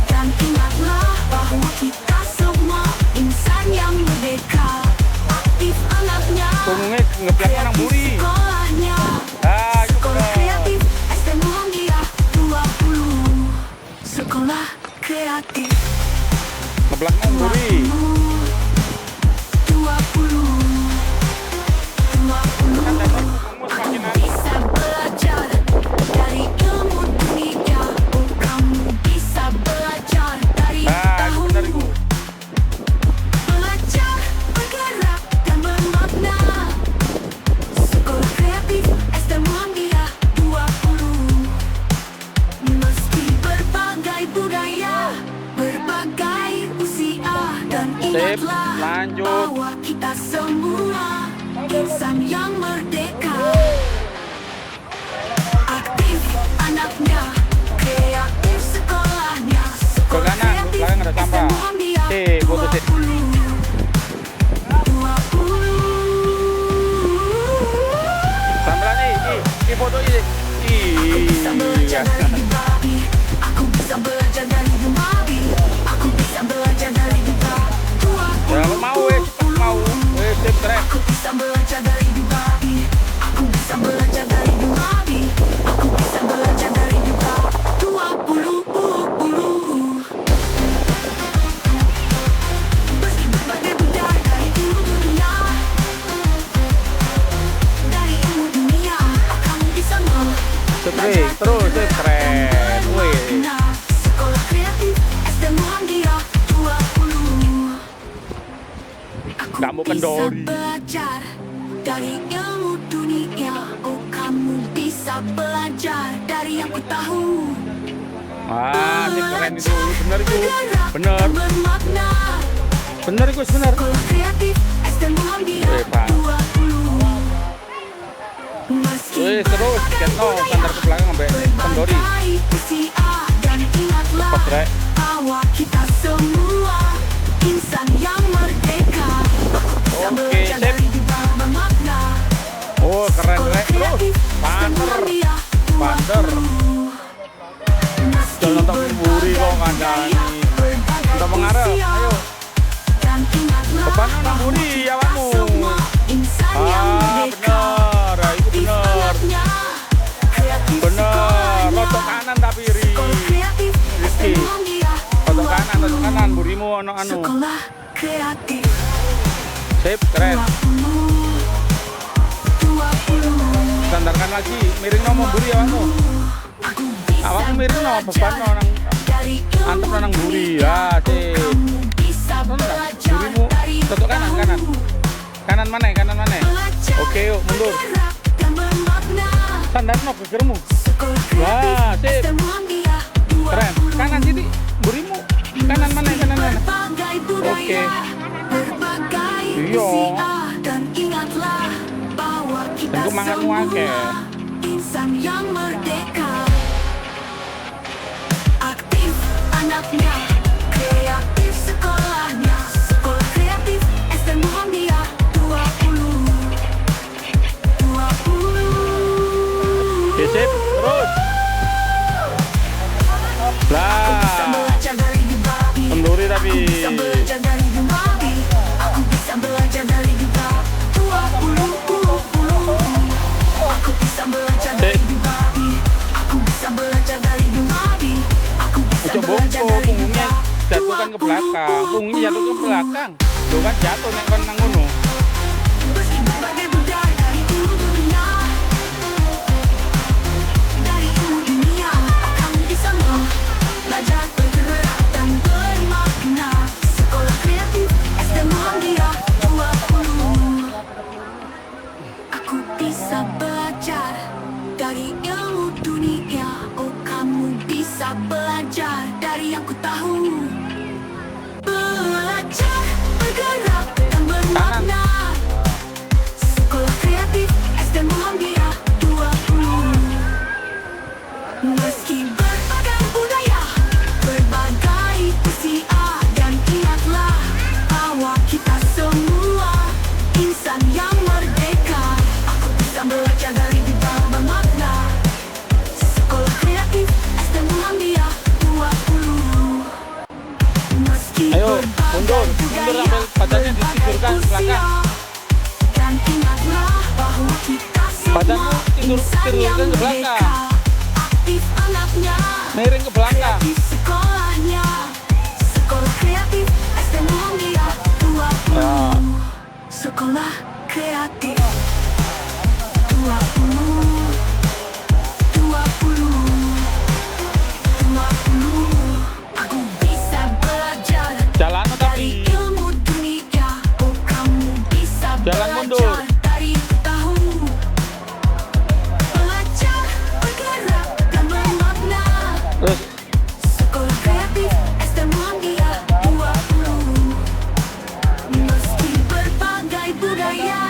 dan ingatlah bahwa kita semua insan yang merdeka. Aktif anaknya, Punggungnya ngeblak nang buri. sekolahnya. Ah, itu Sekolah bener. Kreatif SD Muhammadiyah 20. Sekolah Kreatif Ngeblak nang buri. 20. Kan tadi punggungmu semakin anu. Bisa belajar dari ilmu dunia. Oh, kamu bisa belajar dari Ah, itu bener tahu. itu. Belajar, bergerak, dan bermakna. Sekolah Kreatif SD Muhammadiyah 20. Meski berbagai budaya, berbagai usia, dan ingatlah lanjut. bahwa kita semua insan yang merdeka. Aktif anaknya, kreatif sekolahnya. Ke kanan, belakang ada sampah. Foto sih. Sambil nih, foto ini. Bisa belajar Iya. dari Bibabi. Aku bisa belajar dari Bibabi. Aku bisa belajar dari Bibabi. Ya mau cepet mau. Sip, keren. Aku bisa belajar dari Bibabi. Aku bisa belajar dari Bibabi. Aku bisa belajar dari Bibabi 20. Meski berbagai budaya dari ilmu dunia, dari ilmu dunia, kamu bisa Nggak mau kendori. Belajar dari ilmu dunia. Oh, kamu bisa belajar dari yang ku tahu. Wah, ini keren itu. Bener itu. Bener. Bermakna. Bener itu, bener. Sekolah kreatif STM Muhammadiyah Hebat. 20. Meski Wih, terus ketno standar ke belakang sampai kendori. berbagai usia dan ingatlah Cepet, Rek. bahwa kita semua insan yang merdeka. Bisa Oke, belajar sip. dari hidup bermakna. Oh, keren, Sekolah Rek. Terus, kreatif STM pander. Muhammadiyah Pander. 20. Meski Jangan nonton buri kok berbagai kandani. berbagai Udah mengarah, usia ayo. dan ingatlah Beban nang bahwa buri, kita awakmu. semua insan yang Ah, merdeka. bener. Ah, itu bener. Bener. Rotok kanan tapi ri. Rizky. Rotok kanan, burimu ono anu. Sekolah kreatif Sip, keren. 20. Sandarkan lagi, miring no mau buri awakmu. Awakmu miring no beban no nang antep no nang buri. Ya, sip. Burimu rotok kanan. Kanan mana? Oke, yuk mundur. Sandar no gegermu. Wah, sip. Keren. Kanan sini, burimu. Kanan mana? Oke. Iya. Dan ingatlah bahwa kita Tengku manganmu akeh. semua insan yang merdeka. Aktif anaknya, kreatif sekolahnya. Sekolah kreatif STM Muhammadiyah 20. Sip, terus. Bisa Lah, belajar dari Dubai. kenduri tapi. Bisa belajar dari Dubai. Aku bisa belajar dari Dubai. 20. Aku bisa belajar dari Dubai. Aku bisa belajar dari Dubai. Aku bisa Ucap belajar bongko, dari punggungnya jatuhkan ke belakang. Punggungnya jatuh ke belakang. Tuh kan jatuh nek kan nang ngono. Meski berbagai budaya dari seluruh dunia. Dari seluruh dunia, kamu bisa belajar bergerak dan bermakna. Sekolah kreatif STM Muhammadiyah 20. Aku bisa belajar dari ilmu dunia. Oh, kamu bisa belajar dari yang ku tahu. Belajar, bergerak dan bermakna. Sekolah kreatif STM Muhammadiyah 20. Meski berbagai budaya, berbagai usia, dan ingatlah bahwa kita semua insan yang merdeka. Aku bisa belajar dari bidang bermakna. Sekolah kreatif STM Muhammadiyah 20. Meski Ayo, mundur berbagai budaya, sampai badannya ditidurkan ke belakang. usia, dan ingatlah bahwa kita semua Badanmu insan tidurkan yang ke belakang. merdeka. Aktif anaknya, Miring ke belakang. kreatif sekolahnya. Sekolah kreatif STM Muhammadiyah 20. Ya. Sekolah kreatif 20. 20. Aku bisa belajar Jalan dari tapi. ilmu dunia. Oh, kamu bisa Jalan mundur. belajar dari tahu. Belajar, bergerak, dan bermakna. Terus Sekolah kreatif STM Muhammadiyah 20. Meski berbagai budaya,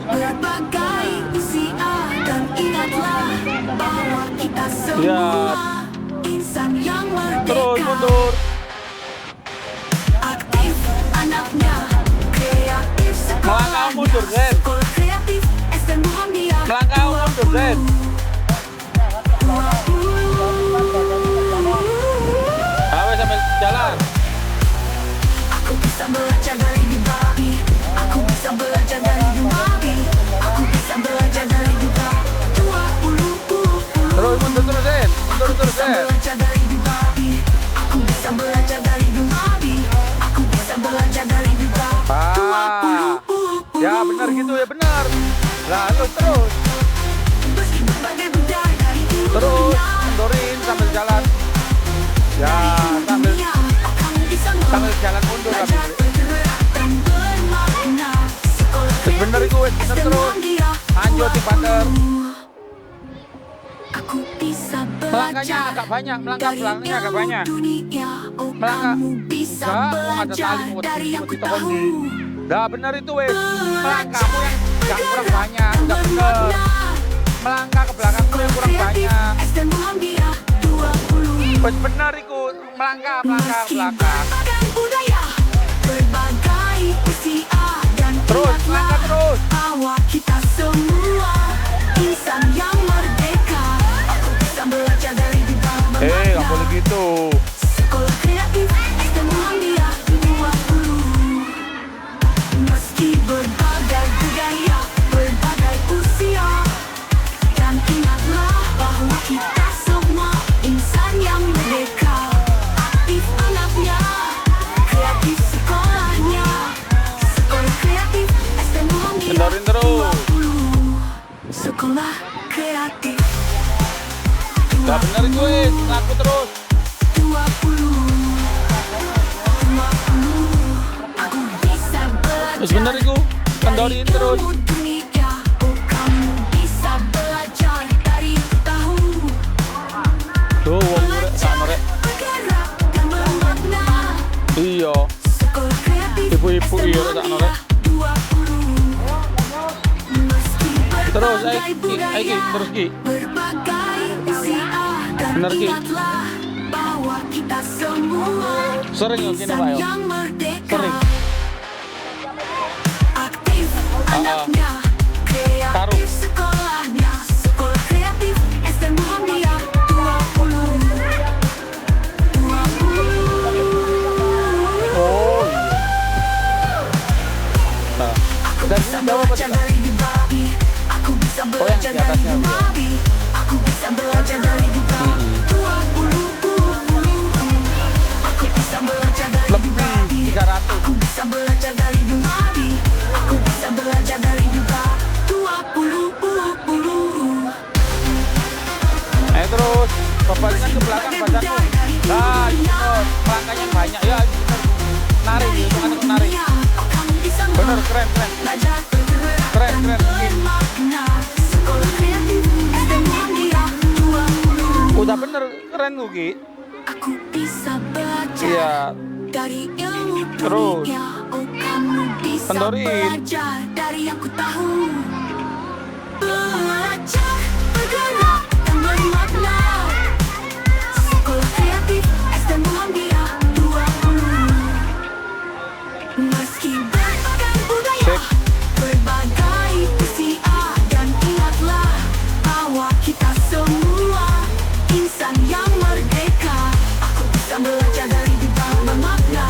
berbagai usia, dan ingatlah bahwa kita semua Ya. insan yang merdeka. terus mundur. Aktif anaknya, kreatif sekolahnya. Melangkah mundur, Ren. Sekolah kreatif STM Muhammadiyah Melangkah mundur, Ren. 20. Awas sambil jalan. Aku bisa belajar dari Dubai. Aku bisa belajar dari Dubai. Aku bisa belajar dari Dubai. 20. Terus mundur terus, Ren. Mundur terus, Bisa Ren. belajar dari Dubai. Aku bisa belajar dari Dubai. Aku bisa belajar dari Dubai. Ah. 20. Ya benar gitu ya benar. Lah terus. Meski berbagai budaya dari seluruh Terus dunia. mundurin sambil jalan. Ya sambil Kamu bisa sambil jalan mundur belajar sambil. bergerak dan bermakna. bener terus. Lanjut di partner. Aku bisa Melangkahnya agak banyak, melangkah belakangnya agak banyak. Melangkah. Enggak, mau ada tali mau ditokondi. Dah bener itu wes. Melangkahmu yang gak kurang banyak, udah bener. Melangkah ke belakangmu yang kurang banyak. Wes bener itu, melangkah ke belakang. Terus, melangkah terus. Awak kita semua insan yang merdeka. Aku bisa belajar dari di bawah Gak boleh gitu. Sekolah kreatif STM Muhammadiyah 20. Meski berbagai budaya, berbagai usia, dan ingatlah bahwa kita semua insan yang merdeka. Aktif anaknya, kreatif sekolahnya. Sekolah kreatif STM Muhammadiyah Kendorin terus. 20. Sekolah kreatif Gak bener itu wes, laku terus. 20. Aku bisa belajar. Wes bener itu, kendorin terus. Ilmu dunia, oh kamu bisa belajar dari tahu. Tuh, wong urek sakno rek. Bergerak dan bermakna. Iya, Sekolah kreatif ibu-ibu iya rek sakno rek. 20. Meski Terus, berbagai budaya, terus Ki. berbagai usia, dan Bener, Ki. ingatlah bahwa kita semua Sering ya gini insan Pak yo. yang merdeka. Sering. Aktif anaknya, Taruh. kreatif sekolahnya. Sekolah kreatif STM Muhammadiyah 20. Oh iya. Nah, dan Bisa ini jawab apa belajar tidak? dari di babi. Aku bisa yang belajar di dari atasnya, di Bro. babi. Aku bisa belajar dari di babi. 20. Aku bisa belajar dari di Lebih babi. 300. Aku bisa belajar dari di babi. Aku bisa belajar dari di babi. 20. Ayo terus, kebalikan ke belakang badanmu. Nah, bener, melangkahnya banyak ya. Bener. Narik, hitungannya menarik. Bener, keren. Keren. Udah bener, keren lu Ki. Aku bisa belajar Iya. dari ilmu Terus. dunia. Oh, kamu bisa Kendorin. belajar dari yang ku tahu. Belajar, bergerak, dan bermakna. Sekolah kreatif STM Muhammadiyah 20. Meski berbagai budaya, Sip. berbagai usia, dan ingatlah bahwa kita semua insan yang merdeka. Aku bisa belajar dari di bawah bermakna.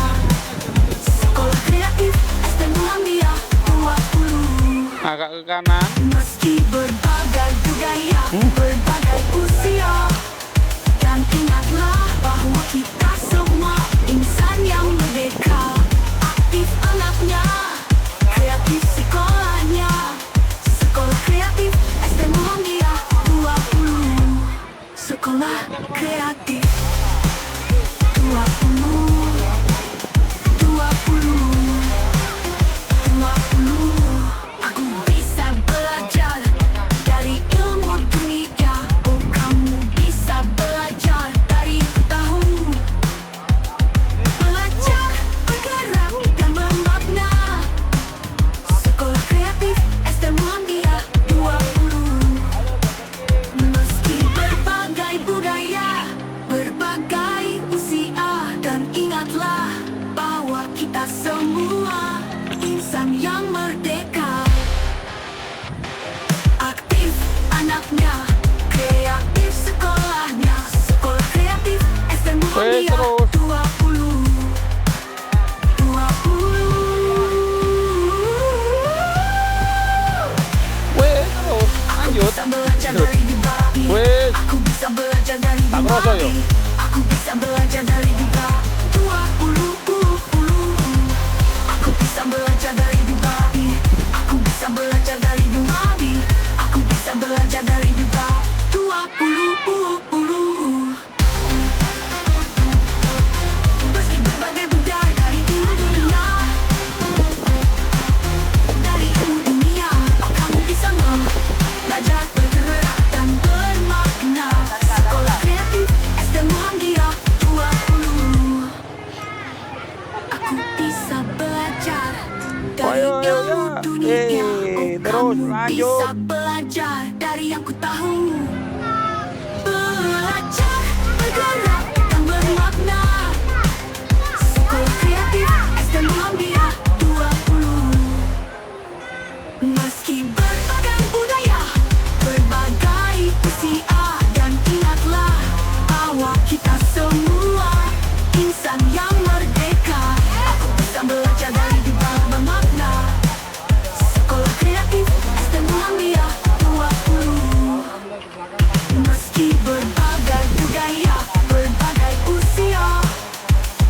Sekolah kreatif STM Muhammadiyah 20. Agak ke kanan. Meski berbagai budaya, berbagai usia, dan ingatlah bahwa kita semua insan yang merdeka. Aktif anaknya, kreatif sekolahnya. Sekolah kreatif STM Muhammadiyah 20. Sekolah kreatif 20. 20. Aku bisa belajar dari ilmu dunia. Oh, kamu bisa belajar dari tahu. Belajar, bergerak, dan bermakna. Sekolah kreatif STM Muhammadiyah 20. Meski berbagai budaya, berbagai usia, dan ingatlah bahwa kita semua insan yang merdeka. Aktif anaknya, kreatif sekolahnya. Sekolah kreatif STM Muhammadiyah terus. 20. 20. Wes terus, lanjut. Bisa belajar dari di babi. Wes, Aku bisa belajar dari di Tak kerasa, babi. yo? Aku bisa belajar dari di babi. 20. Aku bisa belajar dari di babi. Aku bisa belajar dari di babi. Aku bisa belajar dari di babi. 20. Meski berbagai budaya dari ilmu dunia. Dari ilmu dunia. dunia. Terus Kamu lanjut. bisa belajar dari yang ku tahu. Belajar, bergerak, dan bermakna. Sekolah Kreatif STM Muhammadiyah 20. Meski berbagai budaya, berbagai usia, dan ingatlah bahwa kita semua insan yang merdeka. Aku bisa belajar dari berbagai makna. Sekolah Kreatif STM Muhammadiyah 20. Meski berbagai budaya, berbagai usia,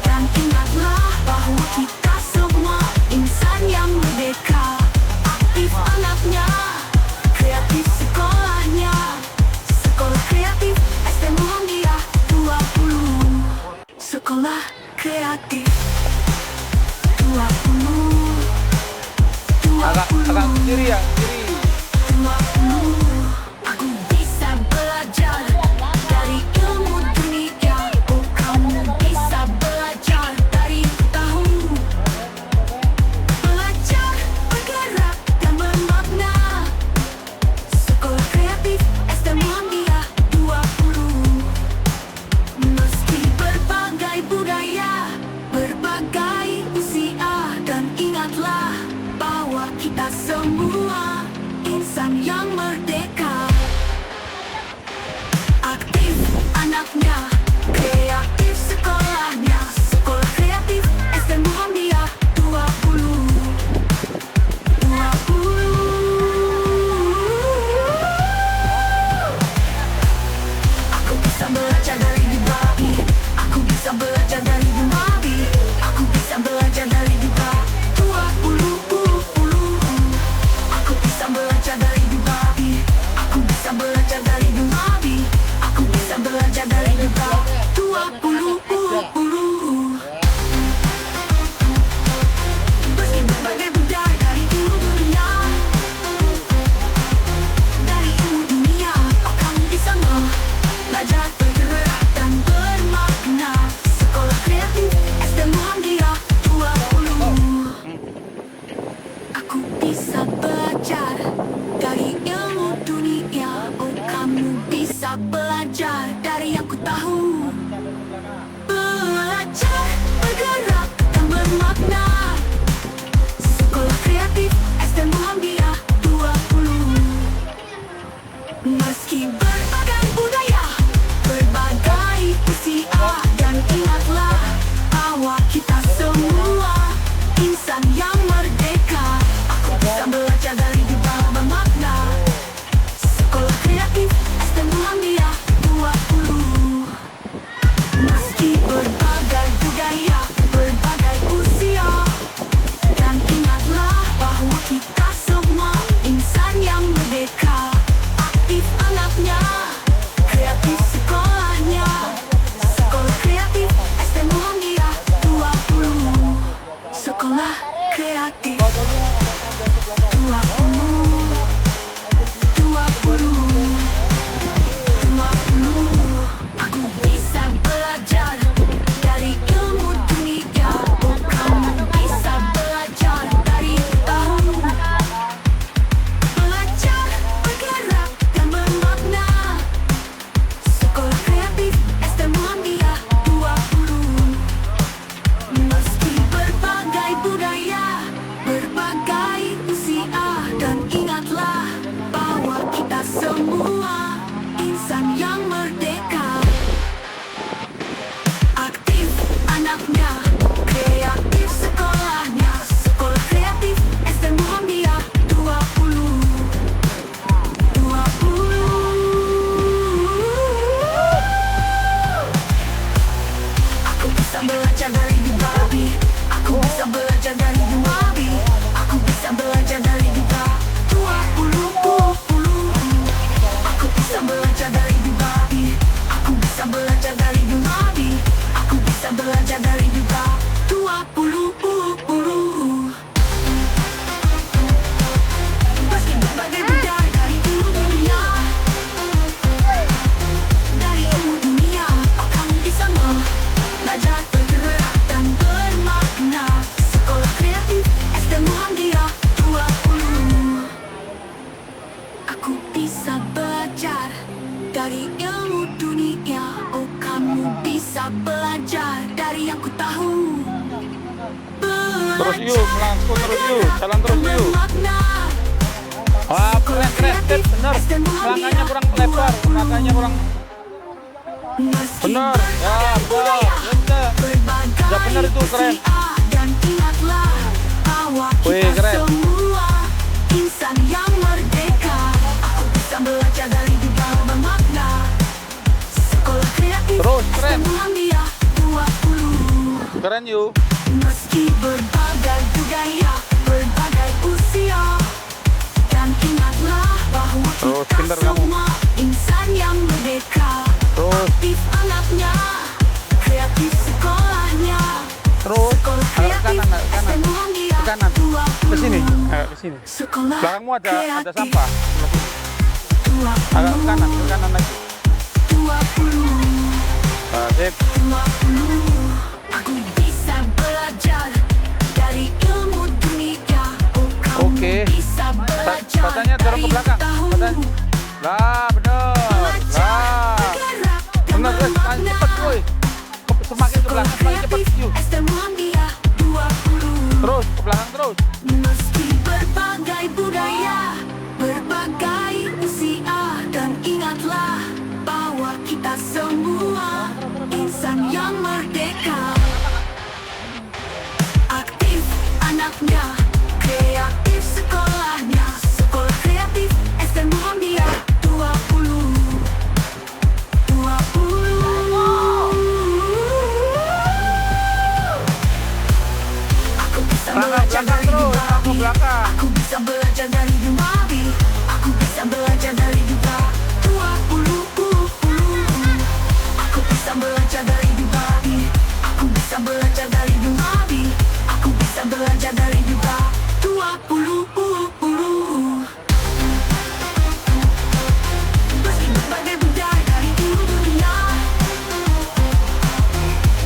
dan ingatlah bahwa kita semua insan yang merdeka. Aktif anaknya, kreatif sekolahnya. Sekolah Kreatif STM Muhammadiyah 20. Sekolah Kreatif 20. Agak ke kiri ya, kiri. 20. Aku bisa belajar dari ilmu dunia. Oh, kamu bisa belajar dari tahu. Belajar, bergerak, dan bermakna. Sekolah Kreatif STM Muhammadiyah 20. Meski berbagai budaya, berbagai usia, dan ingatlah bahwa kita semua insan yang merdeka. Aktif anaknya, kreatif sekolahnya. Sekolah Kreatif STM Muhammadiyah 20. 20. Aku bisa belajar dari Dubai. Aku bisa belajar dari Dubai. Aku bisa belajar dari Dubai 20. Aku bisa belajar dari Dubai. Aku bisa belajar dari Dubai. Aku bisa belajar dari Dubai 20. Meski berbagai budaya dari ilmu dunia. Dari ilmu dunia, kamu bisa belajar, bergerak, dan bermakna. Sekolah Kreatif STM Muhammadiyah 20. Aku bisa belajar dari ilmu dunia. Oh, kamu bisa belajar dari yang ku tahu. Belajar, bergerak, dan bermakna. Sekolah Kreatif STM Muhammadiyah 20. Meski berbagai budaya, berbagai usia, dan ingatlah bahwa kita semua insan yang merdeka. Aku bisa belajar dari berbagai makna. Sekolah Kreatif STM Muhammadiyah 20. Meski berbagai budaya, berbagai usia, dan ingatlah bahwa kita semua insan yang merdeka. Aktif anaknya, kreatif sekolahnya. Sekolah Kreatif STM Muhammadiyah 20. Sekolah Kreatif 20. 20. Aku bisa belajar dari ilmu dunia. Oh, kamu bisa belajar dari tahu. Belajar, bergerak, dan bermakna. Sekolah Kreatif STM Muhammadiyah 20. Meski berbagai budaya, berbagai usia, dan ingatlah bahwa kita semua insan yang merdeka. Aktif anaknya, kreatif sekolahnya. Sekolah Kreatif STM Muhammadiyah 20. 20. Aku bisa belajar dari Dubai. Aku bisa belajar dari Dubai. Aku bisa belajar dari Dubai 20. Aku bisa belajar dari Dubai. Aku bisa belajar dari Dubai. Aku bisa belajar dari Dubai 20. Meski berbagai budaya dari ilmu dunia. Dari ilmu dunia, kamu bisa belajar, bergerak, dan bermakna. Sekolah Kreatif Terus yuk, melangkung terus yuk, jalan terus yuk. Wah, keren, Sip, bener. Langkahnya kurang lebar, langkahnya kurang. Bener, ya bener, ya bener itu keren. Wih, keren. Insan yang merdeka, aku bisa belajar dari dunia bermakna. Sekolah kreatif, Terus, keren. Muhammadiyah 20. Keren yuk. Meski berbagai budaya, berbagai usia, dan ingatlah bahwa Terus, kita pintar kamu. semua insan yang merdeka. Terus, Aktif anaknya, kreatif sekolahnya. terus. Sekolah Agak ke kreatif, kanan, agak ke kanan. SD Muhammadiyah Ke kanan. 20. Ke sini, agak ke sini. Sekolah Belakangmu ada kreatif sampah. 20. Agak ke kanan lagi. 20. Sip. 20. Aku bisa belajar dari ilmu dunia. Oh, kamu Oke. bisa belajar Katanya dorong ke dari belakang. tahu. Katanya. Lah, bener. Lah. Bergerak dan Bener, guys. bermakna. Cepet, boy. Semakin ke belakang, semakin cepet. Yuk. SD Muhammadiyah 20. Terus, ke belakang terus. Meski berbagai budaya, berbagai usia, dan ingatlah bahwa kita semua insan yang merdeka. Aktif anaknya, kreatif sekolahnya. Sekolah kreatif SD Muhammadiyah 20. 20. Aku bisa belajar Belakang dari terus, dunia. ke belakang. Aku bisa belajar dari Dumabi. Aku bisa belajar dari Duga 20. Aku bisa belajar dari Dumabi. Aku bisa belajar dari Dumabi. Aku bisa belajar dari Duga 20. Meski berbagai budaya dari ilmu dunia.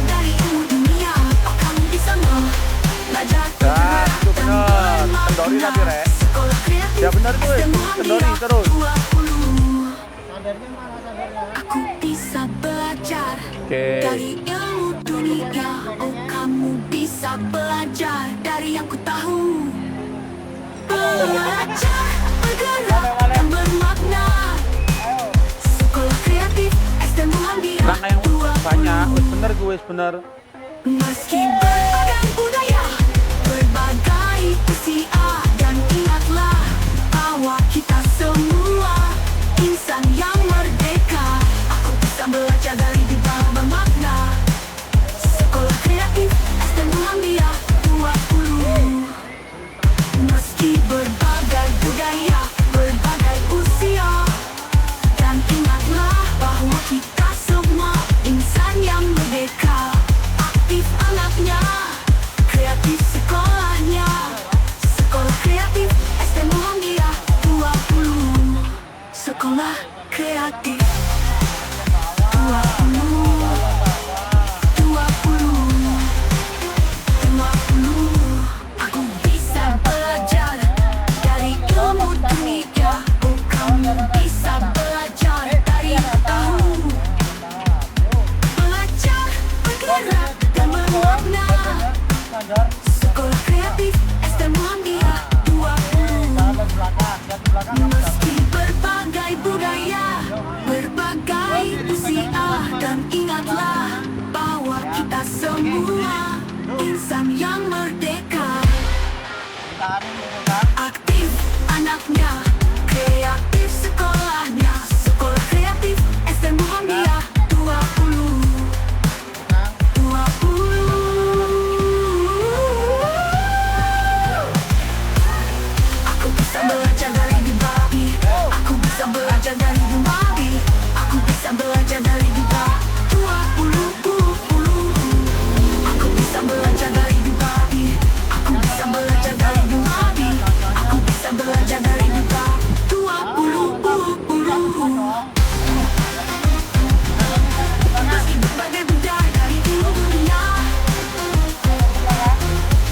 Dari ilmu dunia, oh kamu bisa belajar. Ya, itu bener. Kendori tapi, Rek. Sekolah kreatif Ya, bener tuh, SD kendori Muhammadiyah terus. 20. Aku bisa belajar Oke. dari ilmu dunia. Oh, kamu bisa belajar dari yang ku tahu. Belajar, bergerak, dan bermakna. Sekolah kreatif SD Muhammadiyah Langkah yang 20. banyak, wis bener gue, wis bener. Meski beragam budaya, berbagai usia, dan ingatlah bahwa kita semua insan yang merdeka. Aku bisa belajar dari dunia bermakna. Sekolah kreatif SD Muhammadiyah 20. Meski berbagai budaya, berbagai usia, dan ingatlah bahwa kita semua insan yang merdeka. Aktif anaknya, kreatif sekolahnya. Sekolah kreatif SD Muhammadiyah 20. Sekolah kreatif 20. 20. Aku bisa belajar dari ilmu dunia. Oh, kamu bisa belajar dari tahu. Belajar, bergerak, dan bermakna. Sekolah kreatif SD Muhammadiyah 20. Meski berbagai budaya, berbagai usia, dan ingatlah bahwa kita semua insan yang merdeka. Aktif anaknya, kreatif sekolahnya. Sekolah kreatif SD Muhammadiyah 20. 20. Aku bisa belajar dari Dumabi. Aku bisa belajar dari Dumabi. Aku bisa belajar dari Duga 20. Aku bisa belajar dari Dumabi. Aku bisa belajar dari Dumabi. Aku bisa belajar dari Duga 20. Meski berbagai budaya dari ilmu dunia.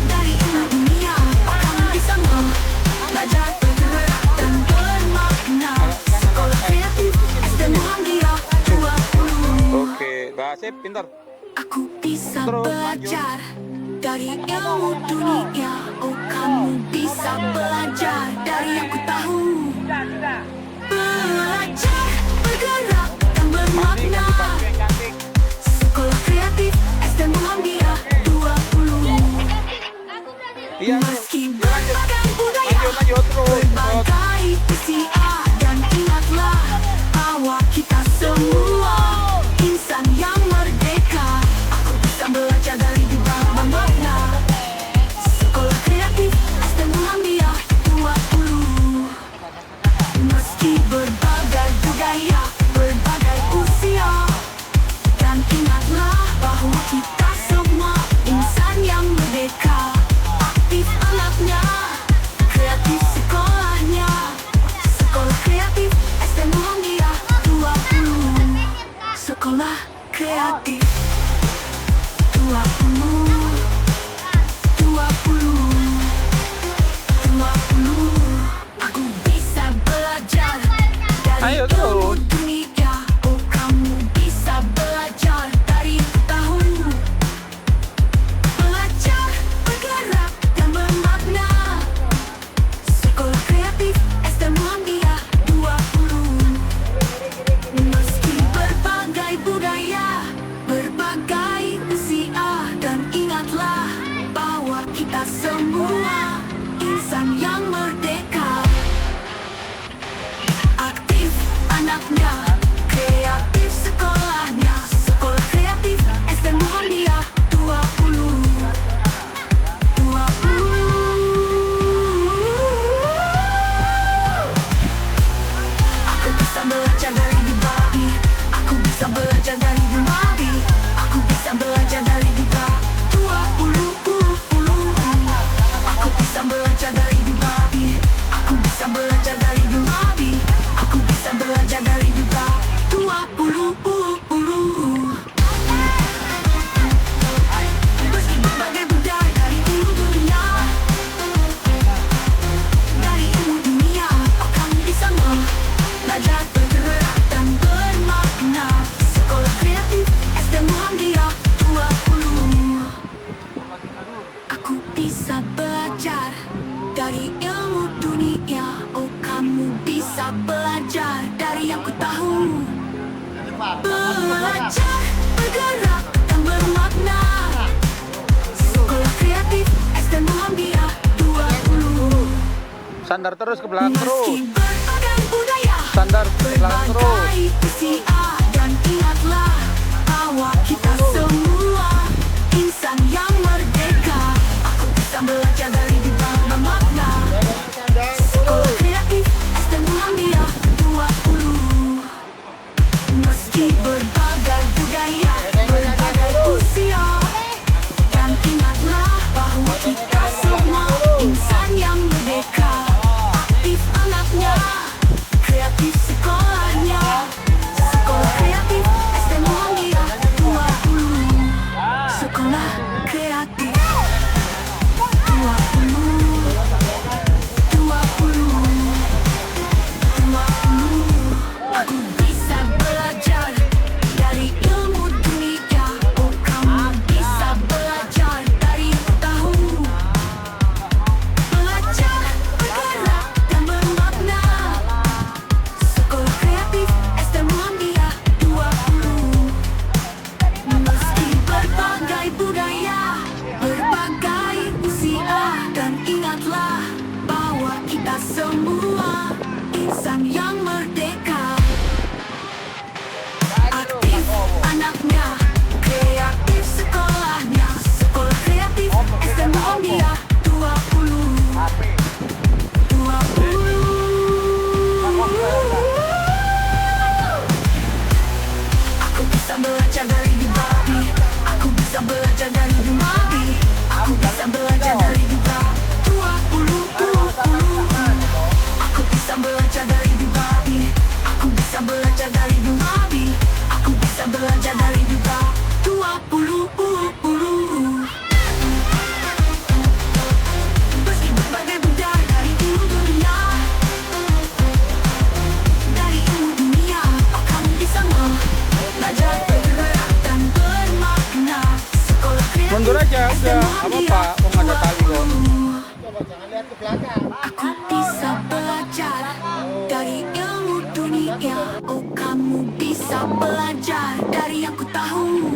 Dari ilmu dunia, kamu bisa belajar, bergerak, dan bermakna. Sekolah kreatif SD Muhammadiyah 20. Oke, bah, sip, pinter. Aku bisa Terus, belajar dari ilmu dunia. Oh, kamu bisa belajar dari yang ku tahu. Belajar, bergerak, dan bermakna. Sekolah Kreatif STM Muhammadiyah 20. Iya, Meski berbagai budaya, lanjut terus. berbagai usia, dan ingatlah bahwa kita semua insan yang merdeka. Aku bisa belajar dari berbagai makna. Sekolah Kreatif STM Muhammadiyah 20. Meski berbagai budaya, berbagai usia, dan ingatlah bahwa kita semua insan yang merdeka. Aktif anaknya, kreatif sekolahnya. Sekolah Kreatif STM Muhammadiyah 20. Sekolah Kreatif 20. 20. Aku bisa belajar dari Ayo, ilmu terus. dunia. Oh, kamu bisa belajar dari yang ku tahu. Belajar, bergerak, dan bermakna. Sekolah Kreatif STM Muhammadiyah 20. Meski berbagai budaya, berbagai usia, dan ingatlah bahwa kita semua insan yang merdeka. Aktif anaknya, kreatif sekolahnya. Sekolah Kreatif STM Muhammadiyah 20. 20. Aku bisa belajar dari Dubai. Aku bisa belajar dari Dubai. Aku bisa belajar dari Dubai. 20. Aku bisa belajar dari Dubai. Aku bisa belajar dari Dubai. Aku bisa belajar dari Dubai. 20. Meski berbagai budaya dari ilmu dunia. Dari ilmu dunia, oh, kamu bisa belajar, bergerak, dan bermakna. Sekolah Kreatif STM Muhammadiyah 20. Aku bisa belajar dari ilmu dunia. Oh, kamu bisa belajar dari yang ku tahu. Belajar, bergerak, dan bermakna. Sekolah Kreatif STM Muhammadiyah 20. Sandar terus ke belakang terus. Meski berbagai budaya, Sandar ke belakang terus. berbagai usia, dan ingatlah bahwa kita semua insan yang merdeka. Aku bisa belajar dari berbagai makna. Sekolah Kreatif STM Muhammadiyah 20. Meski berbagai budaya, berbagai usia, dan ingatlah bahwa kita semua insan yang merdeka. Aktif anaknya, kreatif sekolahnya. Sekolah Kreatif STM Muhammadiyah 20. Sekolah Kreatif 20. 20. Aku bisa belajar dari ilmu dunia. Oh, kamu bisa belajar dari yang ku tahu. Belajar, bergerak, dan bermakna. Sekolah Kreatif STM Muhammadiyah 20. Meski berbagai budaya, berbagai usia, dan ingatlah bahwa kita semua insan yang merdeka. Aktif anaknya, kreatif sekolahnya. Sekolah Kreatif STM Muhammadiyah 20. 20. Aku bisa belajar dari Dubai. Aku bisa belajar dari Dubai. Aku bisa belajar dari Dubai. 20. Aku bisa belajar dari Dubai. Aku bisa belajar dari ilmu dunia. Oh, kamu bisa belajar dari yang ku tahu.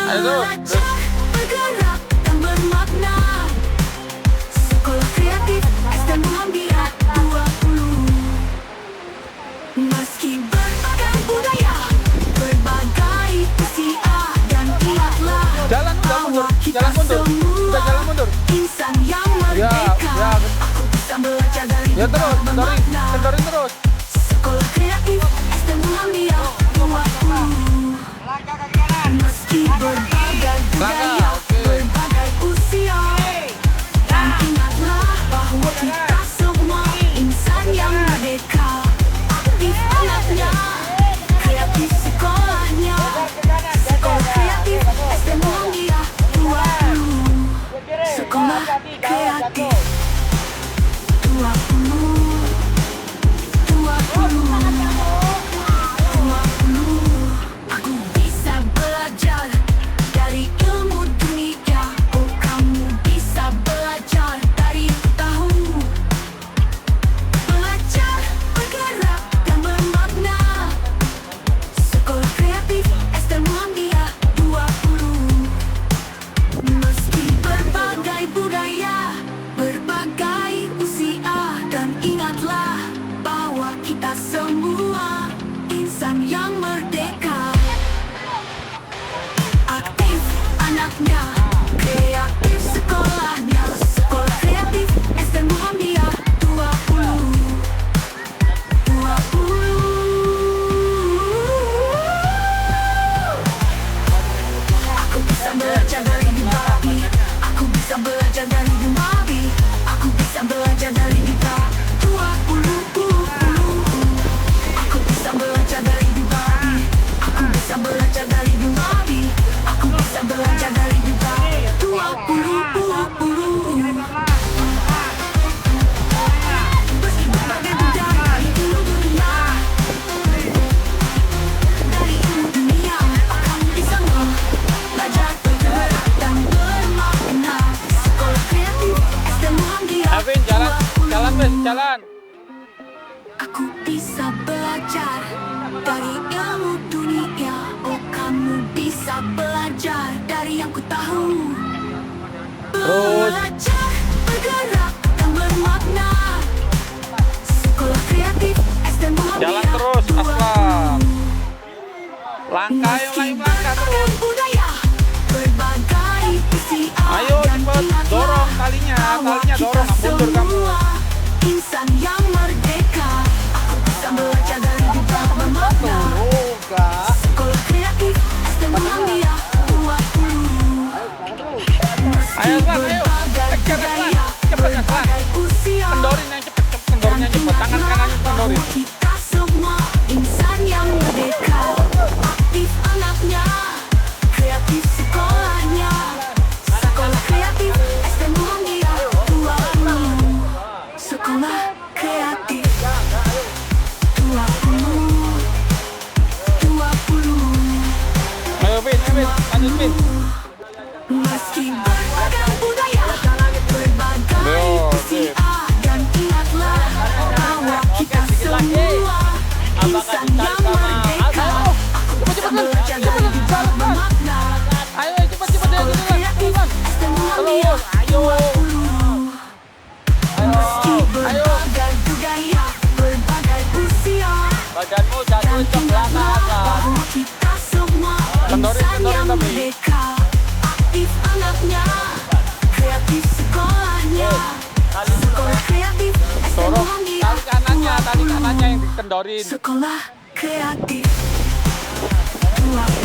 Belajar, bergerak dan bermakna. Sekolah Kreatif STM Muhammadiyah 20. Meski berbagai budaya, berbagai usia, dan ingatlah Jalan udah mundur, bahwa kita jalan mundur, semua udah jalan mundur. insan yang merdeka. Ya. Aku bisa belajar dari Ya terus, bermakna. kendorin terus. Sekolah Kreatif STM Muhammadiyah 20. Meski berbagai budaya, oke. berbagai usia, dan ingatlah bahwa kita semua insan yang merdeka. Aktif anaknya, kreatif sekolahnya. Sekolah Kreatif STM Muhammadiyah 20. Sekolah Kreatif 20. Aku bisa belajar dari ilmu dunia. Oh, kamu bisa belajar dari yang ku tahu. Belajar, bergerak dan bermakna. Sekolah Kreatif STM Muhammadiyah 20. Meski berbagai budaya, berbagai usia, dan ingatlah bahwa kita semua insan yang merdeka. Aktif anaknya, kreatif sekolahnya. Sekolah Kreatif STM Muhammadiyah 20. Aku bisa belajar dari Bibabi. Aku bisa belajar dari Bibabi. Aku bisa belajar dari Bibabi. 20. Aku bisa belajar dari Bibabi. Aku bisa belajar dari Bibabi. Aku bisa belajar dari Bibabi. 20. Meski berbagai budaya di dunia, dari ilmu dunia, kamu bisa belajar, bergerak dan bermakna. Sekolah Kreatif STM Muhammadiyah Alvin, jalan, 20. jalan wes, jalan. Aku bisa belajar dari ilmu dunia. Oh, kamu bisa belajar dari yang ku tahu. Belajar, bergerak dan bermakna. Sekolah Kreatif STM Muhammadiyah Jalan terus, 20. Aslam. Langkah, yuk, Meski langkah terus. berbagai budaya, berbagai usia, Ayo, dan cepet, ingatlah dorong talinya, bahwa talinya kita dorong, mundur kamu. semua insan yang merdeka. Aku bisa belajar dari Bibabi bermakna. Sekolah Kreatif STM Muhammadiyah 20. Ayo, Aslam, ayo. Kejar, Aslam. Cepet, Aslam. Kendorin yang cepet, kendorin yang cepet. Tangan kanannya kendorin. Kita semua insan yang merdeka. Aktif anaknya, kreatif sekolahnya. Sekolah Kreatif STM Muhammadiyah 20. Sekolah Kreatif 20. Ayo, Vin, lanjut, Vin. Meski berbagai budaya, berbagai Ayo, usia, dan ingatlah bahwa kita semua insan yang merdeka. Aku bisa belajar dari Bibabi bermakna. Ayo, cepet, cepet, Sekolah Kreatif STM Muhammadiyah 20. Meski berbagai budaya, berbagai usia, Badanmu dan jatuh ke belakang, ingatlah Aslam. bahwa kita semua Kendorin, insan kendorin yang tapi. merdeka. Aktif anaknya, kreatif sekolahnya. Sekolah Kreatif STM Dorong Muhammadiyah tali kanannya 20. yang dikendorin. Sekolah Kreatif 20.